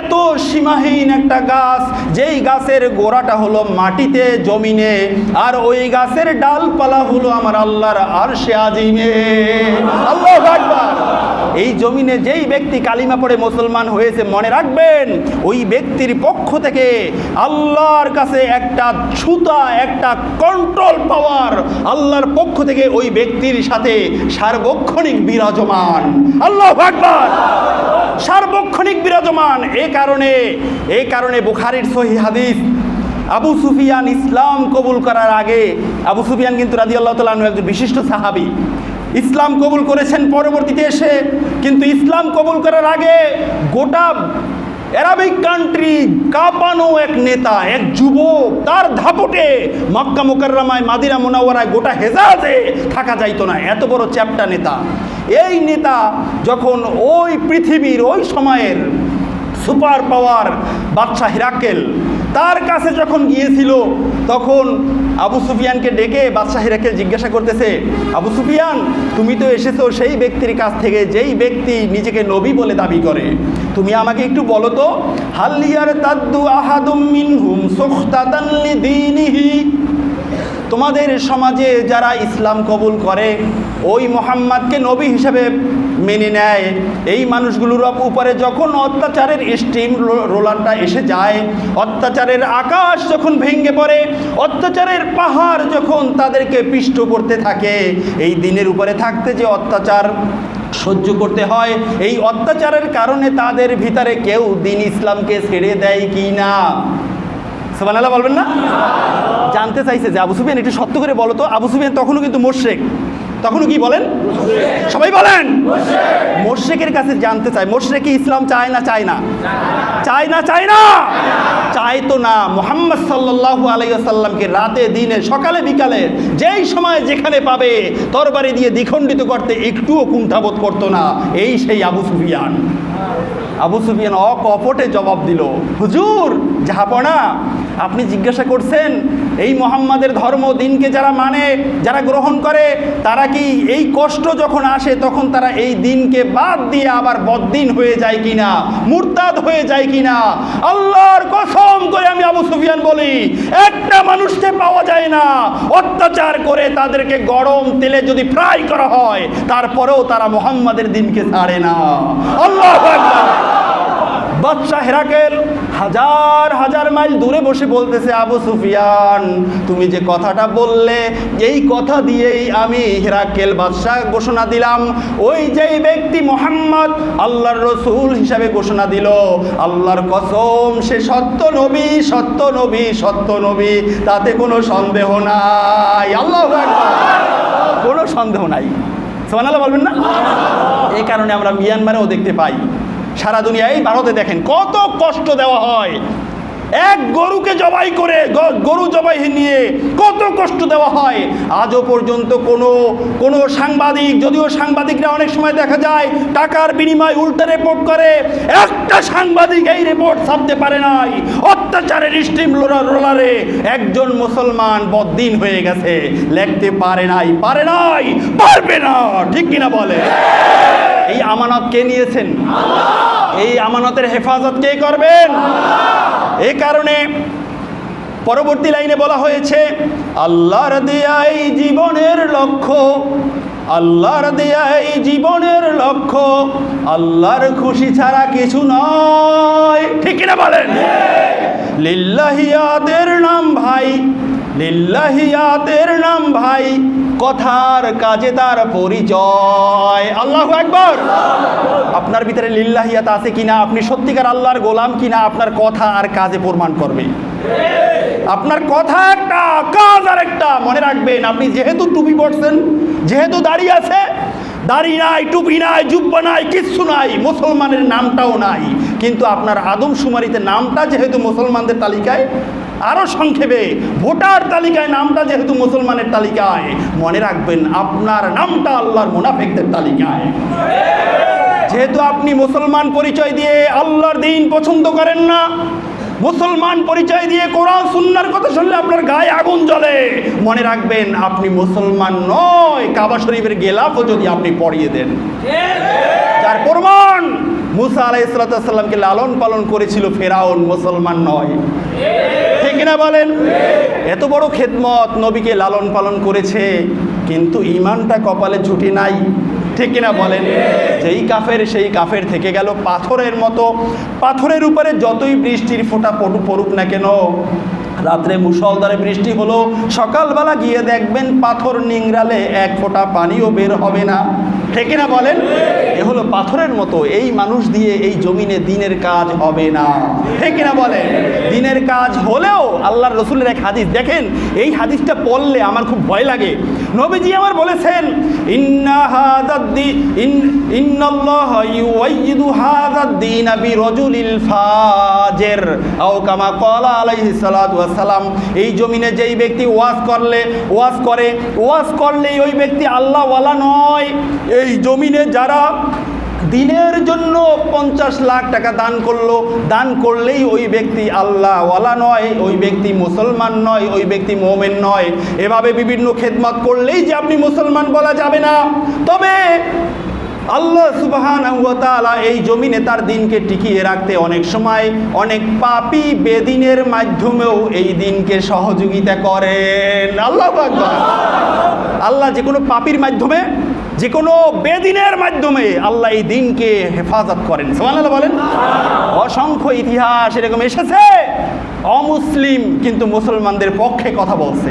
এত সীমাহীন একটা গাছ, যেই গাছের গোড়াটা হলো মাটিতে, জমিনে, আর ওই গাছের ডালপালা হলো আমার আল্লাহর আরশে আজিমে। আল্লাহু আকবার। এই জমিনে যেই ব্যক্তি কালিমা পড়ে মুসলমান হয়েছে, মনে রাখবেন, ওই ব্যক্তির পক্ষ থেকে আল্লাহর কাছে একটা ছুতা, একটা কন্ট্রোল পাওয়ার আল্লাহর পক্ষ থেকে ওই ব্যক্তির সাথে সার্বক্ষণিক বিরাজমান। আল্লাহু আকবার। সার্বক্ষণিক বিরাজমান। এই কারণে বুখারীর সহিহ হাদিস, আবু সুফিয়ান ইসলাম কবুল করার আগে, আবু সুফিয়ান কিন্তু রাদিয়াল্লাহু তাআলা আনহু একজন বিশিষ্ট সাহাবী, ইসলাম কবুল করেছেন পরবর্তীতে এসে, কিন্তু ইসলাম কবুল করার আগে গোটা আরবিক কান্ট্রি কাঁপানো এক নেতা, এক যুবক, তার ধাপটে মক্কা মুকাররমায়, মাদিনা মুনাওয়ারায়, গোটা হেজাজে থাকা যাইতো না, এত বড় চ্যাপ্টা নেতা। এই নেতা যখন ওই পৃথিবীর ওই সময়ের সুপার পাওয়ার বাদশাহ হিরাকেল, তার কাছে যখন গিয়েছিল, তখন আবু সুফিয়ানকে ডেকে বাদশাহ হিরাকেল জিজ্ঞাসা করতেছে, আবু সুফিয়ান, তুমি তো এসেছো সেই ব্যক্তির কাছ থেকে যেই ব্যক্তি নিজেকে নবী বলে দাবি করে, তুমি আমাকে একটু বলো তো, হাল ইয়ারতাদ্দু আহাদুম মিনহুম সুখতাতান লিদীনিহি। তোমাদের সমাজে যারা ইসলাম কবুল করে, ওই মুহাম্মদকে নবী হিসেবে মেনে নেয়, এই মানুষগুলোর উপরে যখন অত্যাচারের স্টিম রোলারটা এসে যায়, অত্যাচারের আকাশ যখন ভেঙে পড়ে, অত্যাচারের পাহাড় যখন তাদেরকে পিষ্ট করতে থাকে, এই দিনের উপরে থাকতে যে অত্যাচার সহ্য করতে হয়, এই অত্যাচারের কারণে তাদের ভিতরে কেউ দিন ইসলামকে ছেড়ে দেয় কি না? সুবহানাল্লাহ বলবেন না? জানতে চাইছে যে আবু সুফিয়ান একটু সত্য করে বলো তো, আবু সুফিয়ান তখনও কিন্তু মুশরিক, তখনও কি বলেন? সবাই বলেন মুশরিকের কাছে জানতে চায়, মুশরিক কি ইসলাম চায় না? চায় না? চায় না? চায় না? চায় তো না। মুহাম্মদ সাল্লাল্লাহু আলাইহি ওয়াসাল্লামকে রাতে দিনে সকালে বিকালে যেই সময় যেখানে পাবে তরবারি দিয়ে দ্বিখণ্ডিত করতে একটুও কুণ্ঠাবোধ করতো না। এই সেই আবু সুফিয়ান। আবু সুফিয়ান অকপটে জবাব দিল, হুজুর জাহাপনা, আপনি জিজ্ঞাসা করছেন এই মুহাম্মাদের ধর্ম দিনকে যারা মানে, যারা গ্রহণ করে, তারা কি এই কষ্ট যখন আসে তখন তারা এই দিনকে বাদ দিয়ে আবার বদ্দিন হয়ে যায় কিনা, মুরতাদ হয়ে যায় কিনা? আল্লাহর কসম করে আমি আবু সুফিয়ান বলি, একটা মানুষকে পাওয়া যায় না অত্যাচার করে তাদেরকে গরম তেলে যদি ফ্রাই করা হয়, তারপরেও তারা মুহাম্মাদের দিনকে ছাড়ে না। আল্লাহু আকবার। বাদশাহ হেরাকেল হাজার হাজার মাইল দূরে বসে বলতেছে, আবু সুফিয়ান তুমি যে কথাটা বললে এই কথা দিয়েই আমি হেরাকেল বাদশাহ ঘোষণা দিলাম, ওই যেই ব্যক্তি মুহাম্মদ আল্লাহর রসুল হিসাবে ঘোষণা দিল, আল্লাহর কসম সে সত্য নবী, সত্য নবী, সত্য নবী, তাতে কোনো সন্দেহ নাই। আল্লাহু আকবার, কোনো সন্দেহ নাই। সুবহানাল্লাহ বলবেন না? এই কারণে আমরা মিয়ানমারেও দেখতে পাই, সারা দুনিয়ায় ভারতে দেখেন কত কষ্ট দেওয়া হয়, এক গরুকে জবাই করে, গরু জবাই নিয়ে কত কষ্ট দেওয়া হয়। আজও পর্যন্ত কোনো সাংবাদিক, যদিও সাংবাদিকরা অনেক সময় দেখা যায় টাকার বিনিময়ে উল্টা রিপোর্ট করে, একটা সাংবাদিক এই রিপোর্ট ছাপতে পারে নাই। অত্যাচারের স্টিম রোলারে একজন মুসলমান বদ্দিন হয়ে গেছে, লিখতে পারে নাই, পারবে না, ঠিক কিনা বলে? এই আমানত কে নিয়েছেন? এই আমানতের হেফাজত কে করবেন? এই কারণে পরবর্তী লাইনে বলা হয়েছে, আল্লাহর দেয়া এই জীবনের লক্ষ্য, আল্লাহর দেয়া এই জীবনের লক্ষ্য আল্লাহর খুশি ছাড়া কিছু নয়, ঠিক কিনা বলেন? লিল্লাহিয়াতের নাম ভাই, লিল্লাহিয়াতের নাম ভাই, কথার কাজে তার পরিচয়। আল্লাহু আকবার। আপনার ভিতরে লিল্লাহিয়াত আছে কিনা, আপনি সত্যিকার আল্লাহর গোলাম কিনা, আপনার কথা আর কাজে প্রমাণ করবে। আপনার কথা একটা, কাজ আর একটা। মনে রাখবেন, আপনি যেহেতু টুপি পরছেন, যেহেতু দাড়ি আছে, দাড়ি নাই, টুপি নাই, জুব্বা নাই, কিচ্ছু নাই, মুসলমানের নামটাও নাই, কিন্তু আপনার আদমশুমারিতে নামটা যেহেতু মুসলমানদের তালিকায়, আরো সংক্ষেপে ভোটার তালিকায় নামটা যেহেতু মুসলমানের তালিকায়, মনে রাখবেন আপনার নামটা আল্লাহর মুনাফিকদের তালিকায়। যেহেতু আপনি মুসলমান পরিচয় দিয়ে আল্লাহর দ্বীন পছন্দ করেন না, মুসলমান পরিচয় দিয়ে কোরআন সুন্নাহর কথা শুনলে আপনার গায়ে আগুন জ্বলে, মনে রাখবেন আপনি মুসলমান নয়। কাবা শরীফের গেলাফও যদি আপনি পরিয়ে দেন, যার প্রমাণ মুসা আলাইহিস সালামকে লালন পালন করেছিল ফেরাউন, মুসলমান নয়, ঠিক কিনা বলেন? এত বড় খেদমত, নবীকে লালন পালন করেছে, কিন্তু ঈমানটা কপালে জুটে নাই, ঠিক কিনা বলেন? যেই কাফের সেই কাফের থেকে গেল পাথরের মতো। পাথরের উপরে যতই বৃষ্টির ফোঁটা পড়ুক না কেন, রাত্রে মুষলধারে বৃষ্টি হলো, সকালবেলা গিয়ে দেখবেন পাথর নিংড়ালে এক ফোঁটা পানিও বের হবে না, ঠিক না বলেন? এ হলো পাথরের মতো। এই মানুষ দিয়ে এই জমিনে দিনের কাজ হবে না, ঠিক না বলেন? দিনের কাজ হলেও আল্লাহর রসুলের এক হাদিস দেখেন, এই হাদিসটা পড়লে আমার খুব ভয় লাগে। নবীজি আমার বলেছেন, ইন্নাল্লাহা ইউআইয়িদু হাযাদ-দীন বিরাজুলিল ফাজির আও কামা ক্বালা আলাইহিস সালাতু ওয়াস সালাম। এই জমিনে যেই ব্যক্তি ওয়াজ করলে ওই ব্যক্তি আল্লাহওয়ালা নয়। এই জমিনে যারা দিনের জন্য 50 লাখ টাকা দান করলেই ওই ব্যক্তি আল্লাহওয়ালা নয়, ওই ব্যক্তি মুসলমান নয়, ওই ব্যক্তি মুমিন নয়। এভাবে বিভিন্ন খেদমত করলেই যে আপনি মুসলমান বলা যাবে না। তবে আল্লাহ সুবহানাহু ওয়া তাআলা এই জমিনে তার দিনকে টিকিয়ে রাখতে অনেক সময় অনেক পাপী বেদিনের মাধ্যমেও এই দিনকে সহযোগিতা করেন। আল্লাহু আকবার। আল্লাহ যে কোনো পাপীর মাধ্যমে, যে কোনো বেদিনের মাধ্যমে আল্লাহ এই দিনকে হেফাজত করেন। সুবহানাল্লাহ বলেন। অসংখ্য ইতিহাস এরকম এসেছে, অমুসলিম কিন্তু মুসলমানদের পক্ষে কথা বলছে,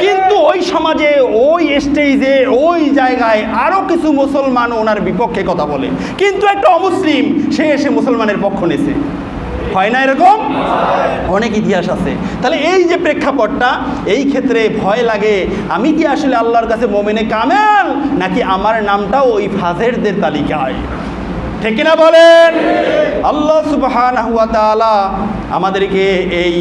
কিন্তু ওই সমাজে, ওই স্টেজে, ওই জায়গায় আরও কিছু মুসলমান ওনার বিপক্ষে কথা বলে, কিন্তু একটা অমুসলিম সে এসে মুসলমানের পক্ষ নেছে। হয় না এরকম? অনেক ইতিহাস আছে। তাহলে এই যে প্রেক্ষাপটটা, এই ক্ষেত্রে ভয় লাগে, আমি কি আসলে আল্লাহর কাছে মুমিনে কামেল, নাকি আমার নামটাও ওই ফাজেরদের তালিকায়, ঠিক না বলেন? আল্লাহ সুবহানাহু ওয়া তাআলা আমাদেরকে এই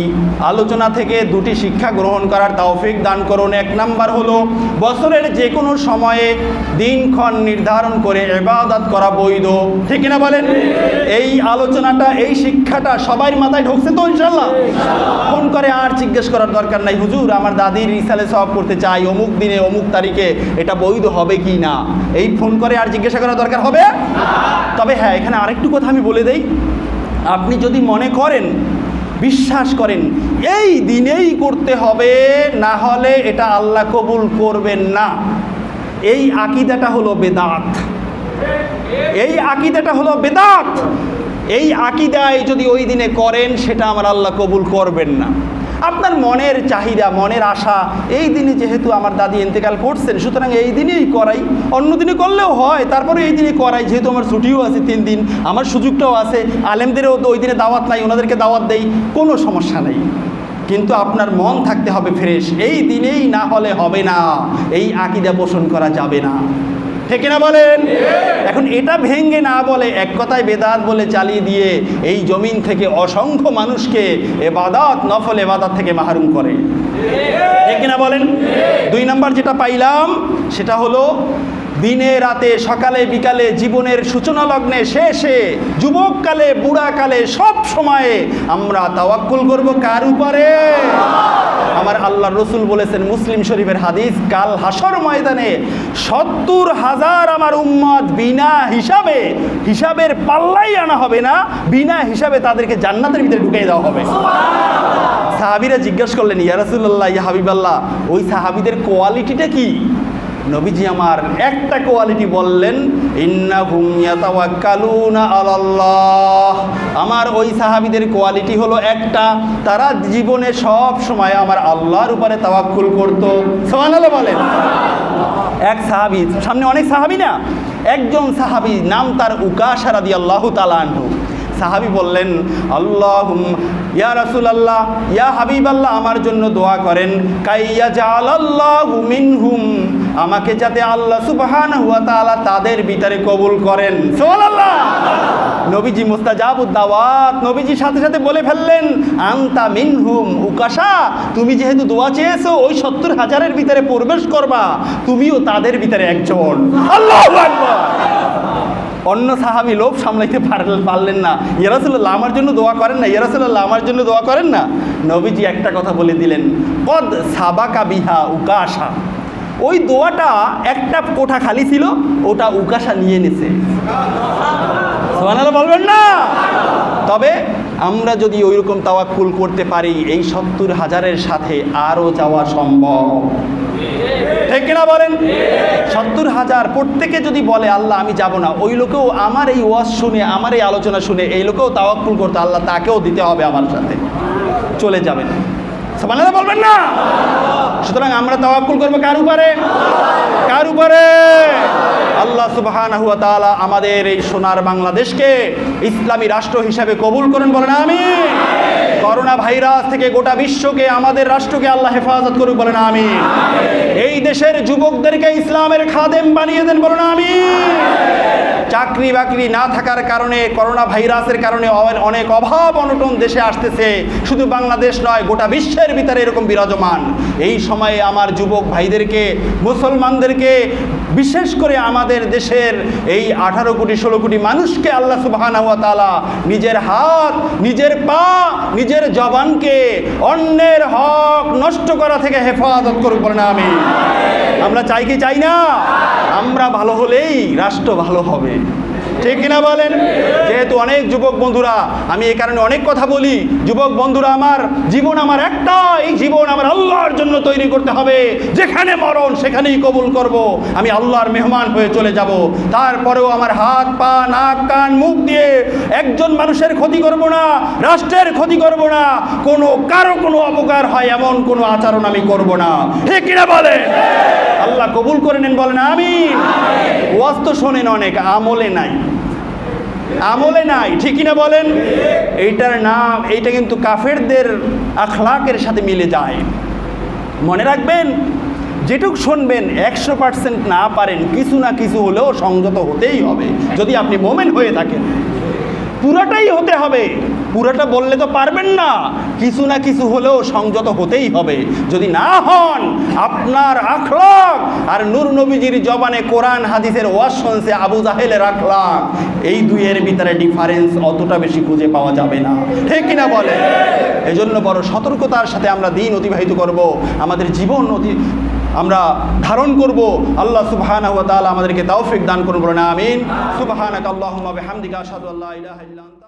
আলোচনা থেকে দুটি শিক্ষা গ্রহণ করার তৌফিক দান করুন। এক নাম্বার হলো, বছরের যে কোনো সময়ে দিনক্ষণ নির্ধারণ করে ইবাদত করা বৈধ, ঠিক না বলেন? এই আলোচনাটা, এই শিক্ষাটা সবার মাথায় ঢুকছে তো ইনশাআল্লাহ? ফোন করে আর জিজ্ঞেস করার দরকার নাই, হুজুর আমার দাদির ইসালে সওয়াব করতে চাই, অমুক দিনে অমুক তারিখে, এটা বৈধ হবে কি না, এই ফোন করে আর জিজ্ঞাসা করার দরকার হবে? তবে হ্যাঁ, এখানে আরেকটু কথা আমি বলে দেই। আপনি যদি মনে করেন, বিশ্বাস করেন এই দিনেই করতে হবে, না হলে এটা আল্লাহ কবুল করবেন না, এই আকীদাটা হলো বেদাত। এই আকীদাটা হলো বেদাত। এই আকীদায় যদি ওই দিনে করেন সেটা আমার আল্লাহ কবুল করবেন না। আপনার মনের চাহিদা, মনের আশা, এই দিনে যেহেতু আমার দাদি ইন্তেকাল করছেন সুতরাং এই দিনেই করাই, অন্য দিনে করলেও হয়, তারপরে এই দিনে করাই, যেহেতু আমার ছুটিও আছে 3 দিন, আমার সুযোগটাও আছে, আলেমদেরও তো ওই দিনে দাওয়াত নাই, ওনাদেরকে দাওয়াত দেই, কোনো সমস্যা নেই। কিন্তু আপনার মন থাকতে হবে ফ্রেশ, এই দিনেই না হলে হবে না, এই আকীদা পোষণ করা যাবে না, ঠিক না বলেন? এখন এটা ভেঙ্গে না বলে এক কথায় বেদাত বলে চালিয়ে দিয়ে এই জমিন থেকে অসংখ্য মানুষকে এবাদত, নফল এবাদত থেকে মাহরুম করে, ঠিক না বলেন? 2 নাম্বার যেটা পাইলাম সেটা হলো দিনে রাতে, সকালে বিকালে, জীবনের সূচনা লগ্নে, শেষে, যুবককালে, বুড়াকালে, সব সময়ে আমরা তাওয়াক্কুল করব কার উপরে? আমার আল্লাহর রাসূল বলেছেন, মুসলিম শরীফের হাদিস, কাল হাসর ময়দানে 70,000 আমার উম্মত বিনা হিসাবের পাল্লাই আনা হবে না, বিনা হিসাবে তাদেরকে জান্নাতের ভিতরে ঢুকিয়ে দেওয়া হবে। সাহাবীরা জিজ্ঞাসা করলেন, ইয়া রাসূলুল্লাহ, ইয়া হাবিবাল্লাহ, ওই সাহাবীদের কোয়ালিটিটা কি? নবীজি আমার একটা কোয়ালিটি বললেন, ইন্নাহুম ইয়াতাওয়াক্কালুনা আলাল্লাহ। আমার ওই সাহাবীদের কোয়ালিটি হলো একটা, তারা জীবনে সব সময় আমার আল্লাহর উপরে তাওয়াক্কুল করত। সুবহানাল্লাহ বলেন। এক সাহাবী, সামনে অনেক সাহাবী না, একজন সাহাবী নাম তার উকাশা রাদিয়াল্লাহু তাআলা আনহু। সাহাবী বললেন, আল্লাহুম্মা ইয়া রাসূলুল্লাহ, ইয়া হাবিবাল্লাহ, আমার জন্য দোয়া করেন, কাইয়া জাআলাল্লাহু মিনহুম, আমাকে যাতে আল্লাহ সুবহানাহু ওয়া তাআলা তাদের ভিতরে কবুল করেন। সুবহানাল্লাহ। নবীজি মুস্তাজাবুদ দাওয়াত, নবীজি সাথে সাথে বলে ফেললেন, আনতা মিনহুম, উকাশা, তুমি যেহেতু দোয়া চেয়েছো ওই 70,000-এর ভিতরে প্রবেশ করবা, তুমিও তাদের ভিতরে একজন। আল্লাহু আকবার। অন্য সাহাবী লোভ সামলাইতে পারলেন না, ইয়া রাসূলুল্লাহ আমার জন্য দোয়া করেন না, ইয়া রাসূলুল্লাহ আমার জন্য দোয়া করেন না। নবীজি একটা কথা বলে দিলেন, কদ সাবাকা বিহা উকাশা, ওই দোয়াটা একটা কোঠা খালি ছিল, ওটা উকাশা নিয়ে নিছে। সুবহানাল্লাহ বলবেন না? তবে আমরা যদি ওইরকম তাওয়াক্কুল করতে পারি, এই 70,000-এর সাথে আরও যাওয়া সম্ভব, ঠিক কিনা বলেন? 70,000 প্রত্যেকে যদি বলে আল্লাহ আমি যাব না, ওই লোকেও আমার এই ওয়াজ শুনে, আমার এই আলোচনা শুনে এই লোকেও তাওয়াক্কুল করতে, আল্লাহ তাকেও দিতে হবে আমার সাথে, চলে যাবেন। সুবহানাল্লাহ বলবেন না? সুতরাং আমরা তাওয়াক্কুল করব কার উপরে? কার উপরে? আল্লাহ সুবহানাহু ওয়া তাআলা আমাদের এই সোনার বাংলাদেশকে ইসলামী রাষ্ট্র হিসেবে কবুল করেন, বলেন আমিন। করোনা ভাইরাস থেকে গোটা বিশ্বকে, আমাদের রাষ্ট্রকে আল্লাহ হেফাজত করুক, বলেন আমিন। এই দেশের যুবকদেরকে ইসলামের খাদেম বানিয়ে দেন, বলেন আমিন। চাকরি বাকরি না থাকার কারণে, করোনা ভাইরাসের কারণে অনেক অভাব অনটন দেশে আসতেছে, শুধু বাংলাদেশ নয় গোটা বিশ্বের ভিতরে এরকম বিরাজমান। এই সময়ে আমার যুবক ভাইদেরকে, মুসলমানদেরকে, বিশেষ করে আমাদের দেশের এই 18 কোটি 16 কোটি মানুষকে আল্লাহ সুবহানাহু ওয়া তাআলা নিজের হাত, নিজের পা, নিজের জবানকে অন্যের হক নষ্ট করা থেকে হেফাজত করুক, বলেন আমিন। আমরা চাই কি চাই না? আমরা ভালো হলেই রাষ্ট্র ভালো হবে, ঠিক কিনা বলেন? যেহেতু অনেক যুবক বন্ধুরা, আমি এই কারণে অনেক কথা বলি, যুবক বন্ধুরা আমার, জীবন আমার একটা, এই জীবন আমার আল্লাহর জন্য তৈরি করতে হবে, যেখানে মরণ সেখানেই কবুল করব, আমি আল্লাহর মেহমান হয়ে চলে যাব। তারপরেও আমার হাত পা নাক কান মুখ দিয়ে একজন মানুষের ক্ষতি করব না, রাষ্ট্রের ক্ষতি করব না, কারো কোনো অপকার হয় এমন কোনো আচরণ আমি করব না, ঠিক কিনা বলেন? আল্লাহ কবুল করে নেন, বলেন আমিন। ওয়াজ তো শোনেন অনেক, আমলে নাই, আমলে নাই, ঠিক কিনা বলেন? এইটার নাম, এইটা কিন্তু কাফেরদের আখলাকের সাথে মিলে যায়। মনে রাখবেন, যেটুক শুনবেন 100% না পারেন, কিছু না কিছু হলেও সংযত হতেই হবে। যদি আপনি মোমেন হয়ে থাকেন, পুরাটাই হতে হবে, পুরাটা বললে তো পারবেন না, কিছু না কিছু হলেও সংযত হতেই হবে। যদি না হন, আপনার আখলাক আর নূর নবীজির জবানে কোরআন হাদিসের ওয়াজ শুনছে আবু জাহেলের আখলাক, এই দুইয়ের ভিতরে ডিফারেন্স অতটা বেশি খুঁজে পাওয়া যাবে না, ঠিক কিনা বলে? এজন্য বড় সতর্কতার সাথে আমরা দিন অতিবাহিত করব, আমাদের জীবন আমরা ধারণ করব। আল্লাহ সুবহানাহু ওয়া তাআলা আমাদেরকে তৌফিক দান করুন, বলেন আমিন। সুবহানাকাল্লাহুম্মা বিহামদিকা আশহাদু আল্লা ইলাহা ইল্লা আনতা।